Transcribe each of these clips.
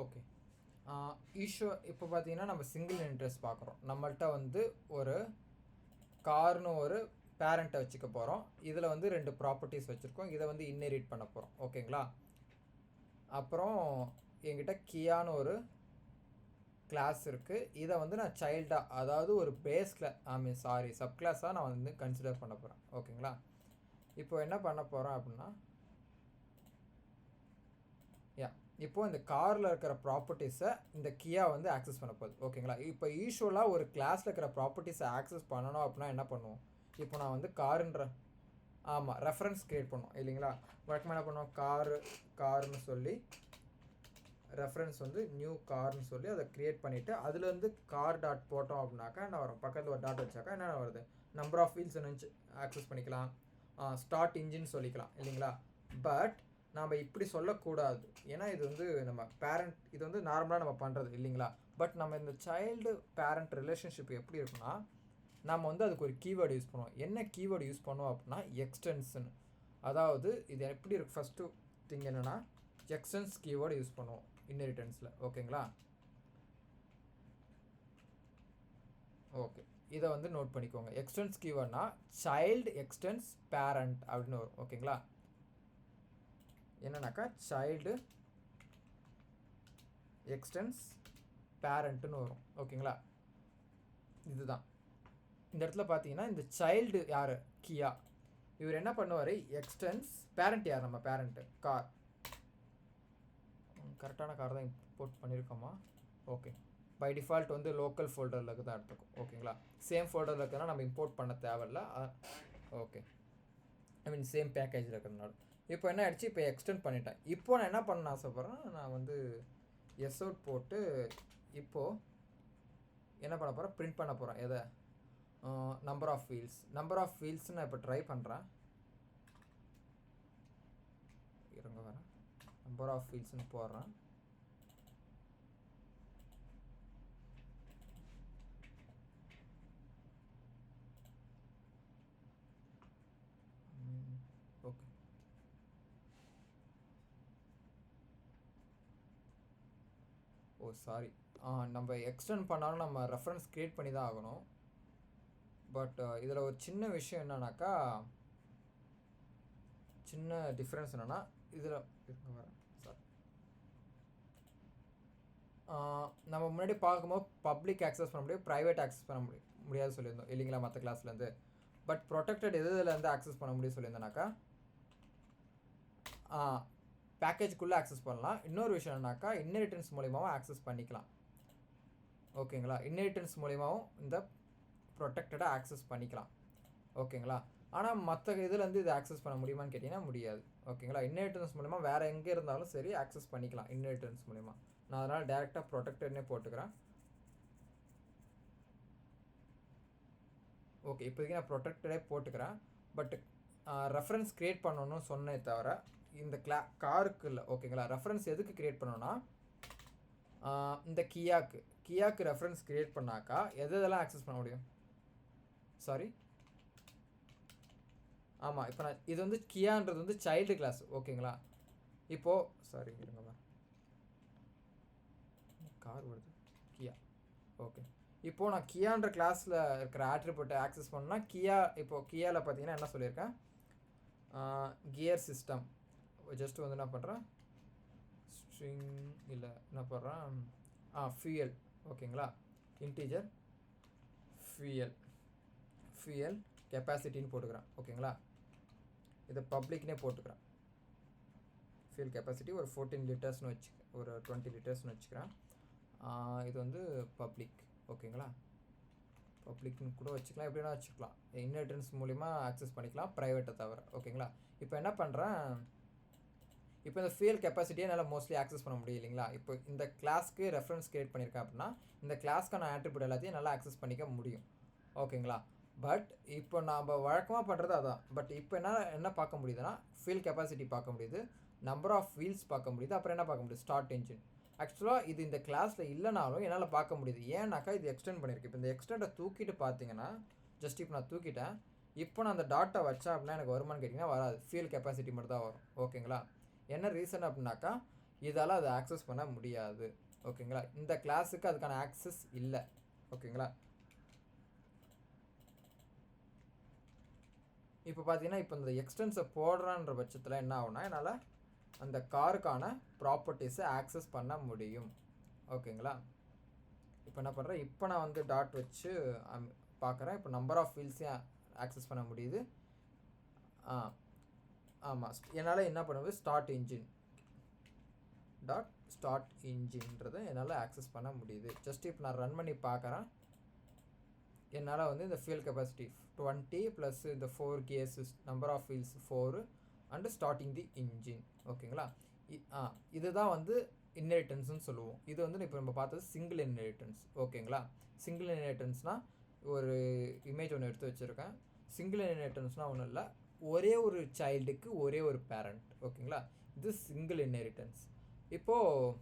Okay. ஈஷோ இப்போ பார்த்தீங்கன்னா நம்ம சிங்கிள் இன்ட்ரெஸ்ட் பார்க்குறோம். நம்மள்ட்ட வந்து ஒரு கார்னு ஒரு பேரண்ட்டை வச்சுக்க போகிறோம். இதில் வந்து 2 ப்ராப்பர்ட்டிஸ் வச்சுருக்கோம். இதை வந்து இன்னெரிட் பண்ண போகிறோம். ஓகேங்களா? அப்புறம் என்கிட்ட கியான்னு ஒரு கிளாஸ் இருக்குது. இதை வந்து நான் சைல்டாக, அதாவது ஒரு பேஸ் சப் கிளாஸாக நான் வந்து கன்சிடர் பண்ண போகிறேன். ஓகேங்களா? இப்போ என்ன பண்ண போகிறோம் அப்படின்னா, இப்போது இந்த காரில் இருக்கிற ப்ராப்பர்ட்டிஸை இந்த கியா வந்து ஆக்சஸ் பண்ண போகுது. ஓகேங்களா? இப்போ யூஸ்வலாக ஒரு கிளாஸில் இருக்கிற ப்ராப்பர்ட்டிஸை ஆக்சஸ் பண்ணணும் அப்படின்னா என்ன பண்ணுவோம்? இப்போ நான் வந்து ரெஃபரன்ஸ் க்ரியேட் பண்ணுவோம் இல்லைங்களா? வழக்கமாக என்ன பண்ணுவோம், காருன்னு சொல்லி ரெஃபரன்ஸ் வந்து நியூ கார்னு சொல்லி அதை க்ரியேட் பண்ணிவிட்டு அதுலேருந்து கார் டாட் போட்டோம் அப்படின்னாக்கா என்ன வரும்? பக்கத்தில் ஒரு டாட் வச்சாக்கா என்னென்ன வருது? நம்பர் ஆஃப் வீல்ஸ் ஆக்சஸ் பண்ணிக்கலாம், ஸ்டார்ட் இன்ஜின் சொல்லிக்கலாம் இல்லைங்களா? பட் நாம் இப்படி சொல்லக்கூடாது. ஏன்னா இது வந்து நம்ம பேரண்ட், இது வந்து நார்மலாக நம்ம பண்ணுறது இல்லைங்களா? பட் நம்ம இந்த சைல்டு பேரண்ட் ரிலேஷன்ஷிப் எப்படி இருக்குன்னா, நம்ம வந்து அதுக்கு ஒரு கீவேர்டு யூஸ் பண்ணுவோம். என்ன கீவேர்டு யூஸ் பண்ணுவோம் அப்படின்னா எக்ஸ்டென்ஷன். அதாவது இது எப்படி இருக்கு, ஃபஸ்ட்டு திங் என்னென்னா எக்ஸ்டென்ஸ் கீவேர்டு யூஸ் பண்ணுவோம் இன்ஹெரிட்டன்ஸில். ஓகேங்களா? ஓகே, இதை வந்து நோட் பண்ணிக்கோங்க. எக்ஸ்டென்ஸ் கீவேர்ட்னா சைல்டு எக்ஸ்டென்ஸ் பேரண்ட் அப்படின்னு வரும். ஓகேங்களா? என்னன்னாக்கா சைல்டு எக்ஸ்டென்ஸ் பேரண்ட்டுன்னு வரும். ஓகேங்களா? இதுதான் இந்த இடத்துல பார்த்தீங்கன்னா இந்த சைல்டு யார்? கியா. இவர் என்ன பண்ணுவார்? எக்ஸ்டென்ஸ் பேரண்ட் யார்? நம்ம பேரண்ட்டு கார். கரெக்டான கார் தான் இம்போர்ட் பண்ணியிருக்கோமா? ஓகே. பை டிஃபால்ட் வந்து லோக்கல் ஃபோல்டரில் தான் எடுத்துக்கும். ஓகேங்களா? சேம் ஃபோல்டரில் இருக்கிறதுனா நம்ம இம்போர்ட் பண்ண தேவையில்ல. ஓகே, சேம் பேக்கேஜில் இருக்கிறதுனால. இப்போ என்ன ஆகிடுச்சு, இப்போ எக்ஸ்டெண்ட் பண்ணிட்டேன். இப்போ நான் என்ன பண்ண ஆசைப்பட்றேன், நான் வந்து அவுட் போட்டு இப்போது என்ன பண்ண போகிறேன், பிரிண்ட் பண்ண போகிறேன். எதை? நம்பர் ஆஃப் வீல்ஸ் நான் இப்போ ட்ரை பண்ணுறேன். இருங்க வரேன். நம்பர் ஆஃப் வீல்ஸ்னு போடுறேன். ஓகே, சாரி, நம்ம எக்ஸ்டெண்ட் பண்ணாலும் நம்ம ரெஃபரன்ஸ் க்ரியேட் பண்ணி தான் ஆகணும். பட் இதில் ஒரு சின்ன விஷயம் என்னன்னாக்கா, சின்ன டிஃப்ரென்ஸ் என்னென்னா, இதில் வரேன் சார், நம்ம முன்னாடி பார்க்கும்போது பப்ளிக் ஆக்சஸ் பண்ண முடியும், ப்ரைவேட் ஆக்சஸ் பண்ண முடியாது சொல்லியிருந்தோம் இல்லைங்களா மற்ற கிளாஸ்லேருந்து. பட் ப்ரொடெக்டட் இதிலேருந்து ஆக்சஸ் பண்ண முடியும் சொல்லியிருந்தேனாக்கா, பேக்கேஜுக்குள்ளே ஆக்சஸ் பண்ணலாம். இன்னொரு விஷயம் என்னன்னாக்கா, இன்ஹெரிட்டன்ஸ் மூலிமாவும் ஆக்சஸ் பண்ணிக்கலாம். ஓகேங்களா? இன்ஹெரிட்டன்ஸ் மூலிமாவும் இந்த ப்ரொடெக்டடாக ஆக்சஸ் பண்ணிக்கலாம். ஓகேங்களா? ஆனால் மற்ற இதுலேருந்து இதை ஆக்சஸ் பண்ண முடியுமான்னு கேட்டிங்கன்னா முடியாது. ஓகேங்களா? இன்ஹெரிட்டன்ஸ் மூலிமா வேறு எங்கே இருந்தாலும் சரி ஆக்சஸ் பண்ணிக்கலாம் இன்ஹெரிட்டன்ஸ் மூலிமா. நான் அதனால் டேரெக்டாக ப்ரொடெக்டட்னே போட்டுக்கிறேன். ஓகே, இப்போதைக்கு நான் ப்ரொடெக்டடே போட்டுக்கிறேன். பட் ரெஃபரன்ஸ் க்ரியேட் பண்ணணும்னு சொன்னே தவிர இந்த காருக்கு இல்லை. ஓகேங்களா? ரெஃபரன்ஸ் எதுக்கு க்ரியேட் பண்ணோன்னா, இந்த கியாக்கு ரெஃபரன்ஸ் க்ரியேட் பண்ணாக்கா எதெல்லாம் ஆக்சஸ் பண்ண முடியும்? சாரி, ஆமாம், இப்போ நான் இது வந்து கியான்றது வந்து சைல்டு கிளாஸ். ஓகேங்களா? இப்போது சாரி இருங்க, கார் வருது, கியா. ஓகே, இப்போது நான் கியான்ற கிளாஸில் இருக்கிற ஆட்ரிபியூட்டை ஆக்சஸ் பண்ணால் இப்போது கியாவில் பார்த்தீங்கன்னா என்ன சொல்லியிருக்கேன், கியர் சிஸ்டம். ஜஸ்ட் வந்து என்ன பண்ணுறேன், ஸ்ட்ரிங் இல்லை என்ன பண்ணுறேன், ஃபியூயல். ஓகேங்களா? இன்டீஜர் ஃபியூயல் கெப்பாசிட்டின்னு போட்டுக்கிறேன். ஓகேங்களா? இதை பப்ளிக்னே போட்டுக்கிறேன். ஃபியூல் கெப்பாசிட்டி ஒரு 14 லிட்டர்ஸ்னு ஒரு 20 லிட்டர்ஸ்னு வச்சுக்கிறேன். இது வந்து பப்ளிக். ஓகேங்களா? பப்ளிக்னு கூட வச்சுக்கலாம், எப்படின்னா வச்சுக்கலாம். இன்ஹெரிட்டன்ஸ் மூலிமா ஆக்சஸ் பண்ணிக்கலாம், ப்ரைவேட்டை தவிர. ஓகேங்களா? இப்போ என்ன பண்ணுறேன், இப்போ இந்த ஃபியூல் கெப்பாசிட்டியை என்னால் மோஸ்ட்லி ஆக்சஸ் பண்ண முடியும் இல்லைங்களா? இப்போ இந்த கிளாஸ்க்கு ரெஃபரன்ஸ் க்ரியேட் பண்ணியிருக்கேன் அப்படின்னா இந்த கிளாஸ்க்கான ஆட்ரிபியூட் எல்லாத்தையும் நல்லா ஆக்சஸ் பண்ணிக்க முடியும். ஓகேங்களா? பட் இப்போ நாம் வழக்கமாக பண்ணுறது அதான். பட் இப்போ என்ன பார்க்க முடியுதுன்னா, ஃபியூல் கெப்பாசிட்டி பார்க்க முடியுது, நம்பர் ஆஃப் வீல்ஸ் பார்க்க முடியுது, அப்புறம் என்ன பார்க்க முடியுது, ஸ்டார்ட் இன்ஜின். ஆக்சுவலாக இது இந்த கிளாஸில் இல்லைனாலும் என்னால் பார்க்க முடியுது. ஏன்னாக்கா இது எக்ஸ்டெண்ட் பண்ணியிருக்கு. இப்போ இந்த எக்ஸ்டெண்டை தூக்கிட்டு பார்த்தீங்கன்னா, ஜஸ்ட் இப்போ நான் தூக்கிட்டேன். இப்போ நான் அந்த டாட்டை வச்சேன் அப்படின்னா எனக்கு வருமானு கேட்டிங்கன்னா வராது. ஃபியூல் கெப்பாசிட்டி மட்டும் தான் வரும். ஓகேங்களா? என்ன ரீசன் அப்படின்னாக்கா, இதால் அதை ஆக்சஸ் பண்ண முடியாது. ஓகேங்களா, இந்த கிளாஸுக்கு அதுக்கான ஆக்சஸ் இல்லை. ஓகேங்களா, இப்போ பார்த்தீங்கன்னா இப்போ இந்த எக்ஸ்டென்ஸை போடுறான்ற பட்சத்தில் என்ன ஆகுனா என்னால் அந்த காருக்கான ப்ராப்பர்ட்டிஸை ஆக்சஸ் பண்ண முடியும். ஓகேங்களா, இப்போ என்ன பண்ணுறேன், இப்போ நான் வந்து டாட் வச்சு பார்க்குறேன். இப்போ நம்பர் ஆஃப் வீல்ஸையும் ஆக்சஸ் பண்ண முடியுது. ஆமாம், என்னால் என்ன பண்ண முடியுது, ஸ்டார்ட் இன்ஜின் டாட் ஸ்டார்ட் இன்ஜின்றதை என்னால் ஆக்சஸ் பண்ண முடியுது. ஜஸ்ட் இப்போ நான் ரன் பண்ணி பார்க்குறேன். என்னால் வந்து இந்த ஃபியூல் கெப்பாசிட்டி 20 ப்ளஸ் இந்த 4 cases number of wheels 4 and starting the engine. ஓகேங்களா, இதுதான் வந்து இன்ஹெரிட்டன்ஸ்னு சொல்லுவோம். இது வந்து இப்போ நம்ம பார்த்தது சிங்கிள் இன்ஹெரிட்டன்ஸ். ஓகேங்களா, சிங்கிள் இன்ஹெரிட்டன்ஸ்னால் ஒரு இமேஜ் ஒன்று எடுத்து வச்சுருக்கேன். சிங்கிள் இன்ஹெரிட்டன்ஸ்னால் ஒன்றும் இல்லை, ஒரே ஒரு சைல்டுக்கு ஒரே ஒரு பேரண்ட். ஓகேங்களா, இது சிங்கிள் இன்ஹெரிட்டன்ஸ். இப்போது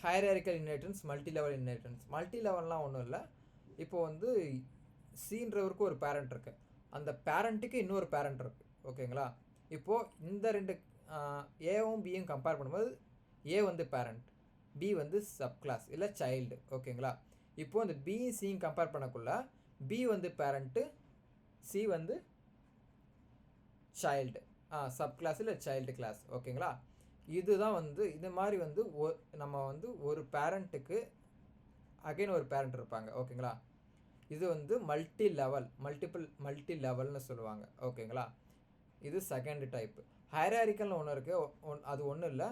hierarchical inheritance, multi level inheritance. Multi லெவல்லாம் ஒன்றும் இல்லை, இப்போது வந்து சீன்றவருக்கு ஒரு பேரண்ட் இருக்குது, அந்த பேரண்ட்டுக்கு இன்னொரு பேரண்ட் இருக்குது. ஓகேங்களா, இப்போது இந்த ரெண்டு ஏவும் பியும் கம்பேர் பண்ணும்போது ஏ வந்து பேரண்ட், பி வந்து சப் கிளாஸ் இல்லை சைல்டு. ஓகேங்களா, இப்போது இந்த பி சியும் கம்பேர் பண்ணக்குள்ள பி வந்து பேரண்ட்டு, சி வந்து சைல்டு, சப் கிளாஸ் இல்லை சைல்டு கிளாஸ். ஓகேங்களா, இதுதான் வந்து இது மாதிரி வந்து நம்ம வந்து ஒரு பேரண்ட்டுக்கு அகைன் ஒரு பேரண்ட் இருப்பாங்க. ஓகேங்களா, இது வந்து மல்டி லெவல்னு சொல்லுவாங்க. ஓகேங்களா, இது செகண்ட் டைப்பு. ஹையராரிக்கல்னு ஒன்று இருக்குது, அது ஒன்றும் இல்லை,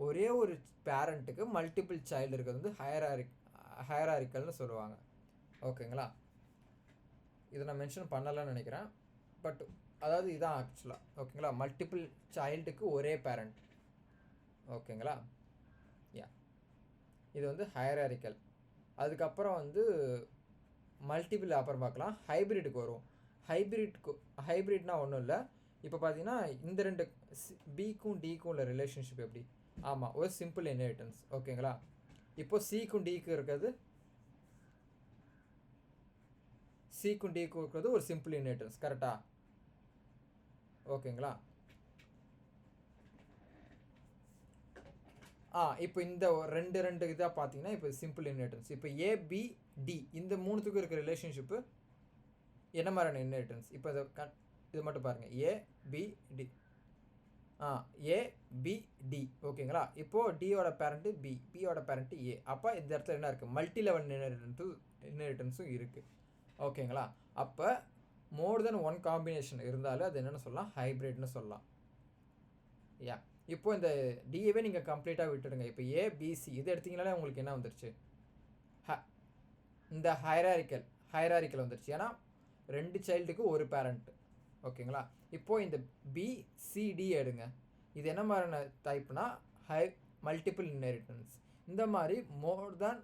ஒரே ஒரு பேரண்ட்டுக்கு மல்டிபிள் சைல்டு இருக்கிறது வந்து ஹையராரிக்கல்னு சொல்லுவாங்க. ஓகேங்களா, இதை நான் மென்ஷன் பண்ணலைன்னு நினைக்கிறேன், பட் அதாவது இதான் ஆக்சுவலாக. ஓகேங்களா, மல்டிபிள் சைல்டுக்கு ஒரே பேரண்ட். ஓகேங்களா, இது வந்து ஹையராரிக்கல். அதுக்கப்புறம் வந்து மல்டிபிள் அப்புறம் பார்க்கலாம். ஹைப்ரிட்டுக்கு வரும். ஹைப்ரிட்னா ஒன்றும் இல்லை, இப்போ பார்த்தீங்கன்னா இந்த ரெண்டு பிக்கும் டிக்கும் உள்ள ரிலேஷன்ஷிப் எப்படி, ஆமாம், ஒரு சிம்பிள் இன்ஹெரிட்டன்ஸ். ஓகேங்களா, இப்போது சிக்கும் டிக்கும் இருக்கிறது ஒரு சிம்பிள் இன்ஹெரிட்டன்ஸ். கரெக்டா? ஓகேங்களா, இப்போ இந்த ரெண்டு இதாக பார்த்தீங்கன்னா இப்போ சிம்பிள் இன்ஹெரிட்டன்ஸ். இப்போ ஏபிடி இந்த மூணுத்துக்கும் இருக்கிற ரிலேஷன்ஷிப்பு என்ன மாதிரியான இன்ஹெரிட்டன்ஸ், இப்போ இது மட்டும் பாருங்கள், ஏபிடி ஏபிடி. ஓகேங்களா, இப்போது டியோட பேரண்ட்டு பி, பியோட பேரண்ட்டு ஏ. அப்போ இந்த இடத்துல என்ன இருக்குது, மல்டி லெவல் இன்ஹெரிட்டன்ஸும் இருக்குது. ஓகேங்களா, அப்போ மோர் தென் ஒன் காம்பினேஷன் இருந்தாலும் அது என்னென்னு சொல்லலாம், ஹைப்ரிட்னு சொல்லலாம். இப்போது இந்த டிஏவே நீங்கள் கம்ப்ளீட்டாக விட்டுடுங்க. இப்போ ஏபிசி இது எடுத்திங்கனாலே உங்களுக்கு என்ன வந்துருச்சு, இந்த ஹைராரிக்கல் வந்துருச்சு. ஏன்னா ரெண்டு சைல்டுக்கு ஒரு பேரண்ட்டு. ஓகேங்களா, இப்போது இந்த பிசிடி எடுங்க, இது என்ன மாதிரியான டைப்னா மல்டிபிள் இன்ஹெரிட்டன்ஸ். இந்த மாதிரி மோர் தேன்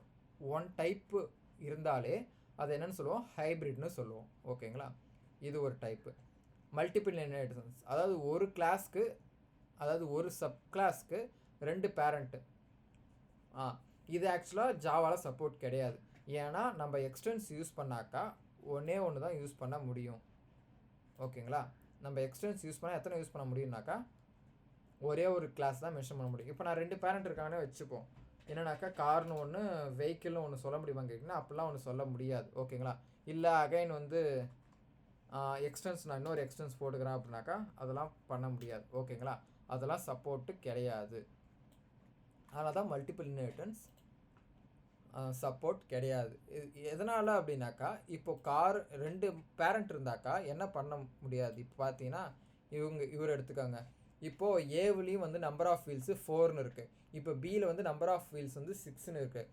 ஒன் டைப்பு இருந்தாலே அது என்னென்னு சொல்லுவோம், ஹைப்ரிட்னு சொல்லுவோம். ஓகேங்களா, இது ஒரு டைப்பு மல்டிபிள் இன்ஹெரிட்டன்ஸ். அதாவது ஒரு கிளாஸ்க்கு, அதாவது ஒரு சப் கிளாஸ்க்கு ரெண்டு பேரண்ட்டு. இது ஆக்சுவலாக ஜாவாவில் சப்போர்ட் கிடையாது. ஏன்னா நம்ம எக்ஸ்டென்ஸ் யூஸ் பண்ணாக்கா ஒன்று தான் யூஸ் பண்ண முடியும். ஓகேங்களா, நம்ம எக்ஸ்டென்ஸ் யூஸ் பண்ணால் எத்தனை யூஸ் பண்ண முடியும்னாக்கா ஒரே ஒரு கிளாஸ் தான் மென்ஷன் பண்ண முடியும். இப்போ நான் ரெண்டு பேரண்ட் இருக்காங்கன்னே வச்சுப்போம். என்னன்னாக்கா கார்னு ஒன்று, வெஹிக்கிள்னு ஒன்று சொல்ல முடியுமான்னு கேட்டிங்கன்னா அப்படிலாம் ஒன்று சொல்ல முடியாது. ஓகேங்களா, இல்லை அகைன் வந்து எக்ஸ்டென்ஸ் நான் இன்னொரு எக்ஸ்டென்ஸ் போட்டுக்கிறேன் அப்படின்னாக்கா அதெல்லாம் பண்ண முடியாது. ஓகேங்களா, அதெல்லாம் சப்போர்ட்டு கிடையாது. அதனால தான் மல்டிபிள் இன்ஹெரிட்டன்ஸ் சப்போர்ட் கிடையாது. எதனால் அப்படின்னாக்கா இப்போது கார் ரெண்டு பேரண்ட் இருந்தாக்கா என்ன பண்ண முடியாது. இப்போ பார்த்தீங்கன்னா இவர் எடுத்துக்கோங்க, இப்போது ஏவிலையும் வந்து நம்பர் ஆஃப் வீல்ஸு 4ன்னு இருக்குது, இப்போ பியில் வந்து நம்பர் ஆஃப் வீல்ஸ் வந்து 6ன்னு இருக்குது.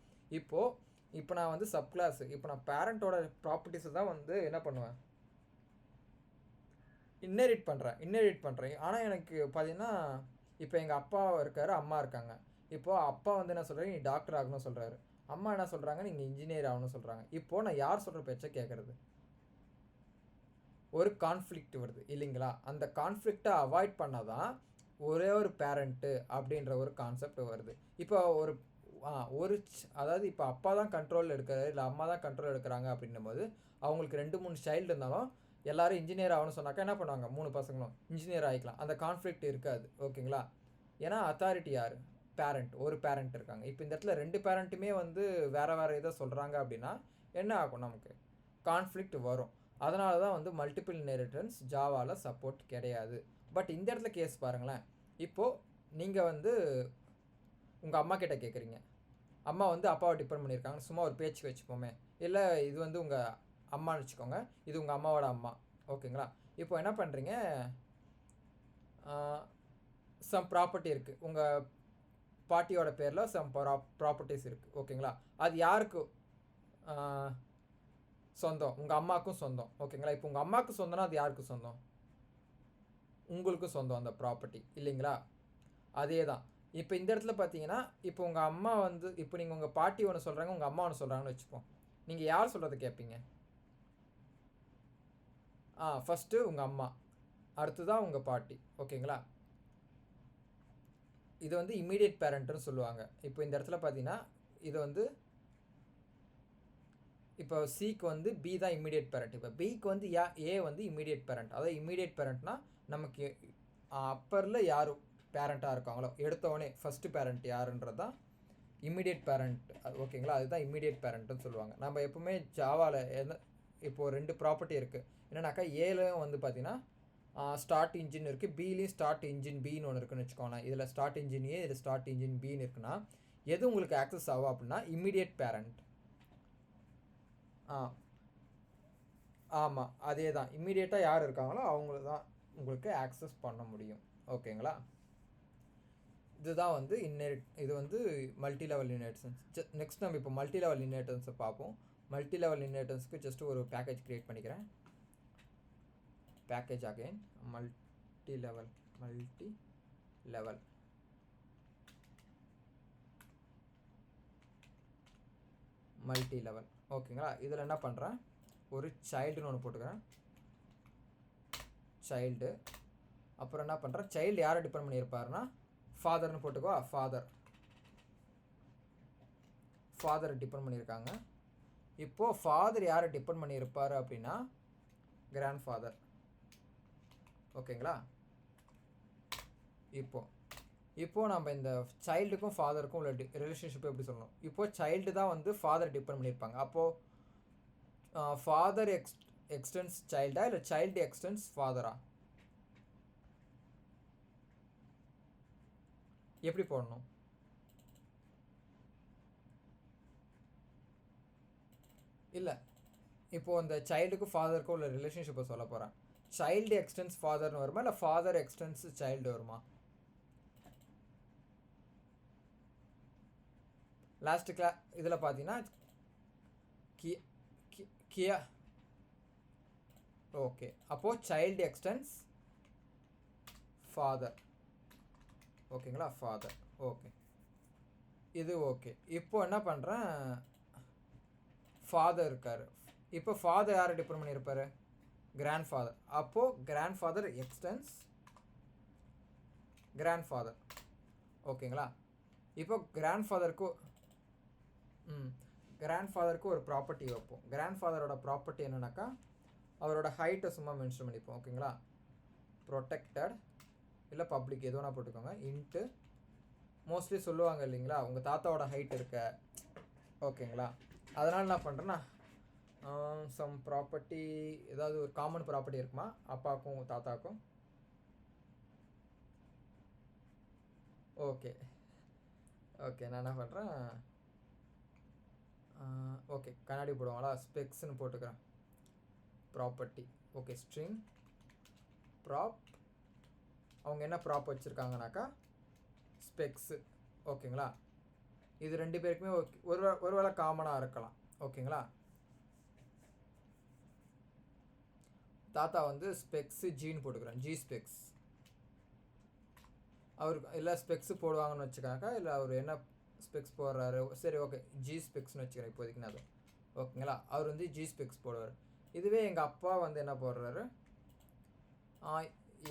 இப்போ நான் வந்து சப் கிளாஸ், இப்போ நான் பேரண்ட்டோட ப்ராப்பர்ட்டிஸை தான் வந்து என்ன பண்ணுவேன், இன்னெரிட் பண்ணுறேன். ஆனால் எனக்கு பார்த்தீங்கன்னா இப்போ எங்கள் அப்பா இருக்கார், அம்மா இருக்காங்க. இப்போது அப்பா வந்து என்ன சொல்கிறாரு, நீ டாக்டர் ஆகணும்னு சொல்கிறாரு, அம்மா என்ன சொல்கிறாங்க, நீங்கள் இன்ஜினியர் ஆகணும்னு சொல்கிறாங்க. இப்போது நான் யார் சொல்கிற பேச்சை கேட்குறது, ஒரு கான்ஃப்ளிக்ட் வருது இல்லைங்களா. அந்த கான்ஃப்ளிக்டை அவாய்ட் பண்ணால் தான் ஒரே ஒரு பேரண்ட்டு அப்படின்ற ஒரு கான்செப்ட் வருது. இப்போ அதாவது இப்போ அப்பா தான் கண்ட்ரோல் எடுக்கிறாரு இல்லை அம்மா தான் கண்ட்ரோல் எடுக்கிறாங்க அப்படின்னும் போது அவங்களுக்கு 2-3 சைல்டு இருந்தாலும் எல்லாரும் இன்ஜினியர் ஆகணும்னு சொன்னாக்கா என்ன பண்ணுவாங்க, 3 பசங்களும் இன்ஜினியர் ஆகிக்கலாம். அந்த கான்ஃப்ளிக்ட் இருக்காது. ஓகேங்களா? ஏன்னா அத்தாரிட்டி யார், பேரண்ட், ஒரு பேரண்ட் இருக்காங்க. இப்போ இந்த இடத்துல 2 பேரண்ட்டுமே வந்து வேறு வேறு இதை சொல்கிறாங்க அப்படின்னா என்ன ஆகும், நமக்கு கான்ஃப்ளிக்ட் வரும். அதனால தான் வந்து மல்டிபிள் இன்ஹெரிட்டன்ஸ் ஜாவாவில் சப்போர்ட் கிடையாது. பட் இந்த இடத்துல கேஸ் பாருங்களேன். இப்போது நீங்கள் வந்து உங்கள் அம்மா கிட்ட கேட்குறீங்க, அம்மா வந்து அப்பாவை டிபெண்ட் பண்ணியிருக்காங்க, சும்மா ஒரு பேச்சுக்கு வச்சுப்போமே, இல்லை இது வந்து உங்கள் அம்மான்னு வச்சுக்கோங்க, இது உங்கள் அம்மாவோட அம்மா. ஓகேங்களா? இப்போ என்ன பண்ணுறீங்க, சம் ப்ராப்பர்ட்டி இருக்குது, உங்கள் பாட்டியோட பேரில் சம் ப்ராப்பர்ட்டிஸ் இருக்குது. ஓகேங்களா? அது யாருக்கு சொந்தம், உங்கள் அம்மாவுக்கும் சொந்தம். ஓகேங்களா? இப்போ உங்கள் அம்மாவுக்கு சொந்தம்னா அது யாருக்கு சொந்தம், உங்களுக்கும் சொந்தம் அந்த ப்ராப்பர்ட்டி, இல்லைங்களா? அதே தான். இப்போ இந்த இடத்துல பார்த்தீங்கன்னா, இப்போ உங்கள் அம்மா வந்து, இப்போ நீங்கள் உங்கள் பாட்டி ஒன்று சொல்கிறாங்க, உங்கள் அம்மா ஒன்று சொல்கிறாங்கன்னு வச்சுப்போம். நீங்கள் யார் சொல்கிறத கேட்பீங்க? ஃபஸ்ட்டு உங்கள் அம்மா, அடுத்து தான் உங்கள் பாட்டி. ஓகேங்களா? இது வந்து இம்மீடியட் பேரண்ட்டுன்னு சொல்லுவாங்க. இப்போ இந்த இடத்துல பார்த்தீங்கன்னா, இது வந்து இப்போ சிக்கு வந்து பி தான் இம்மீடியட் பேரண்ட். இப்போ பிக்கு வந்து ஏ வந்து இம்மீடியட் பேரண்ட். அதாவது இம்மீடியட் பேரண்ட்னா நமக்கு அப்பரில் யார் பேரண்ட்டாக இருக்காங்களோ, எடுத்தவொடனே ஃபஸ்ட்டு பேரண்ட் யாருன்றது தான் இம்மீடியட் பேரண்ட். ஓகேங்களா? அதுதான் இம்மீடியட் பேரண்ட்டுன்னு சொல்லுவாங்க. நம்ம எப்பவுமே ஜாவாவில் இப்போது 2 ப்ராப்பர்ட்டி இருக்குது. என்னன்னாக்கா ஏலையும் வந்து பார்த்தீங்கன்னா ஸ்டார்ட் இன்ஜின் இருக்குது, பிலையும் ஸ்டார்ட் இன்ஜின் பின்னு ஒன்று இருக்குன்னு வச்சுக்கோங்களேன். இதில் ஸ்டார்ட் இன்ஜின் ஏ, இதில் ஸ்டார்ட் இன்ஜின் பின்னு இருக்குன்னா எது உங்களுக்கு ஆக்சஸ் ஆகும் அப்படின்னா இம்மீடியட் பேரண்ட். ஆமாம், அதே தான். இம்மீடியட்டாக யார் இருக்காங்களோ அவங்கள தான் உங்களுக்கு ஆக்சஸ் பண்ண முடியும். ஓகேங்களா? இதுதான் வந்து இது வந்து மல்டி லெவல் இன்ஹெரிட்டன்ஸ். நெக்ஸ்ட் நம்ம இப்போ மல்டி லெவல் இன்ஹெரிட்டன்ஸை பார்ப்போம். மல்டி லெவல் இன்ஹெரிட்டன்ஸ்க்கு ஜஸ்ட் ஒரு பேக்கேஜ் க்ரியேட் பண்ணிக்கிறேன். பேக்கேஜ் அகைன் மல்டி லெவல் ஓகேங்களா? இதில் என்ன பண்ணுறேன், ஒரு சைல்டுன்னு ஒன்று போட்டுக்கிறேன், சைல்டு. அப்புறம் என்ன பண்ணுறேன், சைல்டு யாரை டிபெண்ட் பண்ணியிருப்பாருன்னா ஃபாதர்னு போட்டுக்கோ. ஃபாதரை டிபெண்ட் பண்ணியிருக்காங்க. இப்போது ஃபாதர் யாரை டிபெண்ட் பண்ணியிருப்பார் அப்படின்னா கிராண்ட் ஃபாதர். ஓகேங்களா? இப்போது நம்ம இந்த சைல்டுக்கும் ஃபாதருக்கும் உள்ள ரிலேஷன்ஷிப் எப்படி சொல்லணும், இப்போது சைல்டு தான் வந்து ஃபாதர் டிபெண்ட் பண்ணியிருப்பாங்க. அப்போது ஃபாதர் எக்ஸ்டென்ஸ் சைல்டா இல்லை சைல்டு எக்ஸ்டென்ஸ் ஃபாதரா, எப்படி போடணும்? இல்லை, இப்போது அந்த சைல்டுக்கும் ஃபாதருக்கும் உள்ள ரிலேஷன்ஷிப்பை சொல்ல போகிறேன். சைல்டு எக்ஸ்டென்ஸ் ஃபாதர்னு வருமா இல்லை ஃபாதர் எக்ஸ்டென்ஸ் சைல்டு வருமா? லாஸ்ட்டு இதில் பார்த்தீங்கன்னா கியா. ஓகே, அப்போது சைல்டு எக்ஸ்டென்ஸ் ஃபாதர். ஓகேங்களா? ஃபாதர். ஓகே, இது ஓகே. இப்போ என்ன பண்ணுறேன், ஃபாதர் இருக்கார். இப்போ ஃபாதர் யாரை டிபெண்ட் பண்ணியிருப்பார், கிராண்ட் ஃபாதர். அப்போது grand father extends grand father. ஓகேங்களா? இப்போ கிராண்ட் ஃபாதருக்கு ஒரு ப்ராப்பர்ட்டி வைப்போம். கிராண்ட் ஃபாதரோட ப்ராப்பர்ட்டி என்னன்னாக்கா அவரோட ஹைட்டை சும்மா மென்ஷன் பண்ணிப்போம். ஓகேங்களா? ப்ரொடெக்டட் இல்லை பப்ளிக் எது வேணால் போட்டுக்கோங்க. இன்ட்டு மோஸ்ட்லி சொல்லுவாங்க இல்லைங்களா, உங்கள் தாத்தாவோட ஹைட் இருக்க. ஓகேங்களா? அதனால் என்ன பண்ணுறேன்னா சம் ப்ராப்பர்ட்டி, ஏதாவது ஒரு காமன் ப்ராப்பர்ட்டி இருக்குமா அப்பாவுக்கும் தாத்தாவுக்கும்? ஓகே, நான் என்ன பண்ணுறேன், ஓகே கண்ணாடி போடுவாங்களா, ஸ்பெக்ஸ்ன்னு போட்டுக்கிறேன். ப்ராப்பர்ட்டி. Okay, string prop. அவங்க என்ன ப்ராப் வச்சுருக்காங்கனாக்கா ஸ்பெக்ஸு. ஓகேங்களா? இது 2 பேருக்குமே ஒரு வேளை காமனாக இருக்கலாம். ஓகேங்களா? தாத்தா வந்து ஸ்பெக்ஸு ஜின்னு போட்டுக்கிறேன், ஜி ஸ்பெக்ஸ். அவருக்கு இல்லை ஸ்பெக்ஸு போடுவாங்கன்னு வச்சுக்காக்கா, இல்லை அவர் என்ன ஸ்பெக்ஸ் போடுறாரு, சரி ஓகே ஜி ஸ்பெக்ஸ்னு வச்சுக்கிறேன் இப்போதைக்கு நான் அது. ஓகேங்களா? அவர் வந்து ஜி ஸ்பெக்ஸ் போடுவார். இதுவே எங்கள் அப்பா வந்து என்ன போடுறாரு,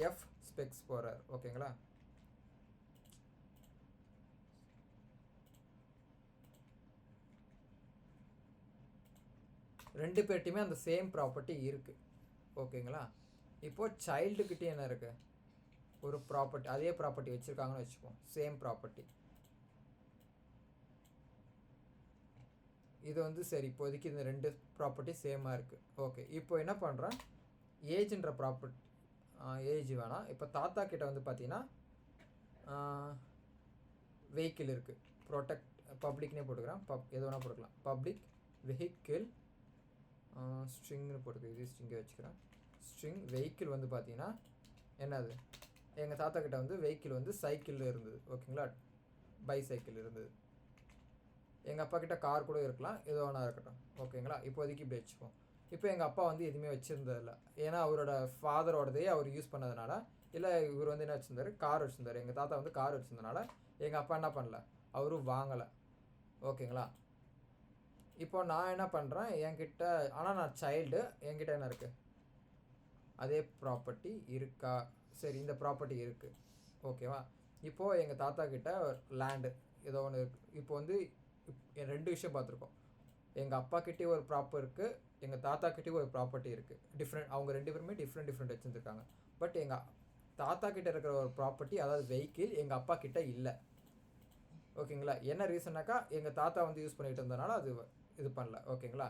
எஃப் ஸ்பெக்ஸ் போடுறாரு. ஓகேங்களா? ரெண்டு பேர்ட்டையுமே அந்த சேம் ப்ராப்பர்ட்டி இருக்குது. ஓகேங்களா. இப்போது சைல்டுக்கிட்டே என்ன இருக்குது, ஒரு ப்ராப்பர்ட்டி, அதே ப்ராப்பர்ட்டி வச்சுருக்காங்கன்னு வச்சுப்போம், சேம் ப்ராப்பர்ட்டி. இது வந்து சரி, இப்போதைக்கு இந்த 2 ப்ராப்பர்ட்டி சேமாக இருக்குது. ஓகே, இப்போ என்ன பண்ணுறேன், ஏஜ்ன்ற ப்ராப்பர்ட்டி, ஏஜ் வேணாம். இப்போ தாத்தா கிட்ட வந்து பார்த்தீங்கன்னா வெஹிக்கிள் இருக்குது. ப்ரொடெக்ட் பப்ளிக்னே போட்டுக்கிறேன், எது வேணால் போட்டுக்கலாம். பப்ளிக் வெஹிக்கிள் ஸ்ட்ரிங்னு போட்டுக்கிறேன், இது ஸ்ட்ரிங்கை வச்சுக்கிறேன். ஸ்ட்ரிங் வெஹிக்கிள் வந்து பார்த்தீங்கன்னா என்னது, எங்கள் தாத்தா கிட்ட வந்து வெஹிக்கிள் வந்து சைக்கிள் இருந்தது. ஓகேங்களா, பைசைக்கிள் இருந்தது. எங்கள் அப்பா கிட்ட கார் கூட இருக்கலாம், எது வேணா இருக்கட்டும். ஓகேங்களா, இப்போதைக்கு இப்படி வச்சுப்போம். இப்போ எங்கள் அப்பா வந்து எதுவுமே வச்சுருந்ததில்ல, ஏன்னா அவரோட ஃபாதரோடதே அவர் யூஸ் பண்ணதுனால. இல்லை, இவர் வந்து என்ன வச்சுருந்தாரு, கார் வச்சுருந்தாரு. எங்கள் தாத்தா வந்து கார் வச்சுருந்தனால எங்கள் அப்பா என்ன பண்ணல, அவரும் வாங்கலை. ஓகேங்களா, இப்போ நான் என்ன பண்ணுறேன், என்கிட்ட, ஆனால் நான் சைல்டு, என்கிட்ட என்ன இருக்குது, அதே ப்ராப்பர்ட்டி இருக்கா, சரி இந்த ப்ராப்பர்ட்டி இருக்குது. ஓகேவா, இப்போது எங்கள் தாத்தா கிட்ட லேண்டு ஏதோ ஒன்று இருக்குது. இப்போ வந்து 2 விஷயம் பார்த்துருக்கோம். எங்கள் அப்பா கிட்டே ஒரு ப்ராப்பர் இருக்குது, எங்கள் தாத்தா கிட்டே ஒரு ப்ராப்பர்ட்டி இருக்குது. டிஃப்ரெண்ட், அவங்க 2 பேருமே டிஃப்ரெண்ட் வச்சுருந்துருக்காங்க. பட் எங்கள் தாத்தா கிட்ட இருக்கிற ஒரு ப்ராப்பர்ட்டி, அதாவது வெஹிக்கிள், எங்கள் அப்பா கிட்ட இல்லை. ஓகேங்களா, என்ன ரீசன்னாக்கா எங்கள் தாத்தா வந்து யூஸ் பண்ணிகிட்டு இருந்ததுனால அது இது பண்ணல. ஓகேங்களா,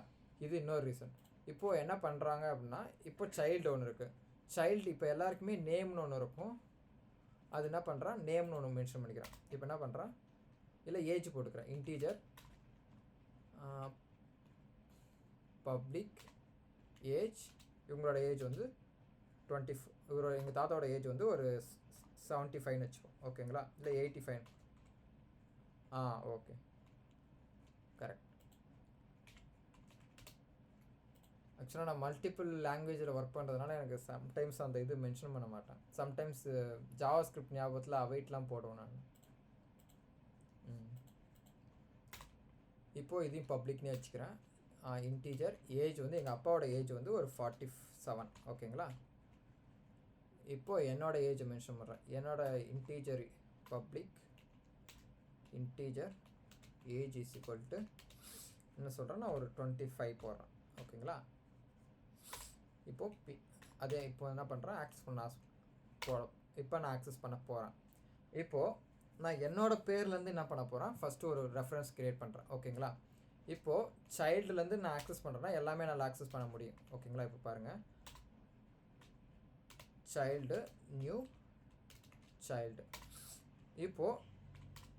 இது இன்னொரு ரீசன். இப்போது என்ன பண்ணுறாங்க அப்படின்னா, இப்போ சைல்டு ஒன்று இருக்குது. சைல்டு இப்போ எல்லாருக்குமே நேம்னு ஒன்று இருக்கும். அது என்ன பண்ணுறான், நேம்னு ஒன்று மென்ஷன் பண்ணிக்கிறான். இப்போ என்ன பண்ணுறான், இல்லை ஏஜ் போட்டுக்கிறேன், இன்டீஜர் பப்ளிக் ஏஜ். இவங்களோட ஏஜ் வந்து 20, இவரோட எங்கள் தாத்தாவோட ஏஜ் வந்து ஒரு 75ன்னு வச்சுக்கோம். ஓகேங்களா, இல்லை 85. Okay, correct. ஆக்சுவலாக நான் மல்டிபிள் லாங்குவேஜில் ஒர்க் பண்ணுறதுனால எனக்கு சம்டைம்ஸ் அந்த இது மென்ஷன் பண்ண மாட்டேன். சம்டைம்ஸ் ஜாவா ஸ்கிரிப்ட் ஞாபகத்தில் அவைட்லாம் போடுவேன் நான். இப்போது இதையும் பப்ளிக்னே வச்சுக்கிறேன். இன்டீஜர் ஏஜ் வந்து எங்கள் அப்பாவோட ஏஜ் வந்து ஒரு 47. ஓகேங்களா, இப்போது என்னோடய ஏஜ் மென்ஷன் பண்ணுறேன். என்னோடய integer public integer age is equal to என்ன சொல்கிறேன், நான் ஒரு 25 போடுறேன். ஓகேங்களா, இப்போது அதே இப்போ என்ன பண்ணுறேன், ஆக்சஸ் பண்ண இப்போ நான் ஆக்சஸ் பண்ண போகிறேன். இப்போது நான் என்னோடய பேர்லேருந்து என்ன பண்ண போகிறேன், ஃபஸ்ட்டு ஒரு ரெஃபரன்ஸ் க்ரியேட் பண்ணுறேன். ஓகேங்களா, இப்போது சைல்டுலேருந்து நான் ஆக்சஸ் பண்ணுறேன்னா எல்லாமே நல்லா ஆக்சஸ் பண்ண முடியும். ஓகேங்களா, இப்போ பாருங்கள், சைல்டு நியூ சைல்டு இப்போது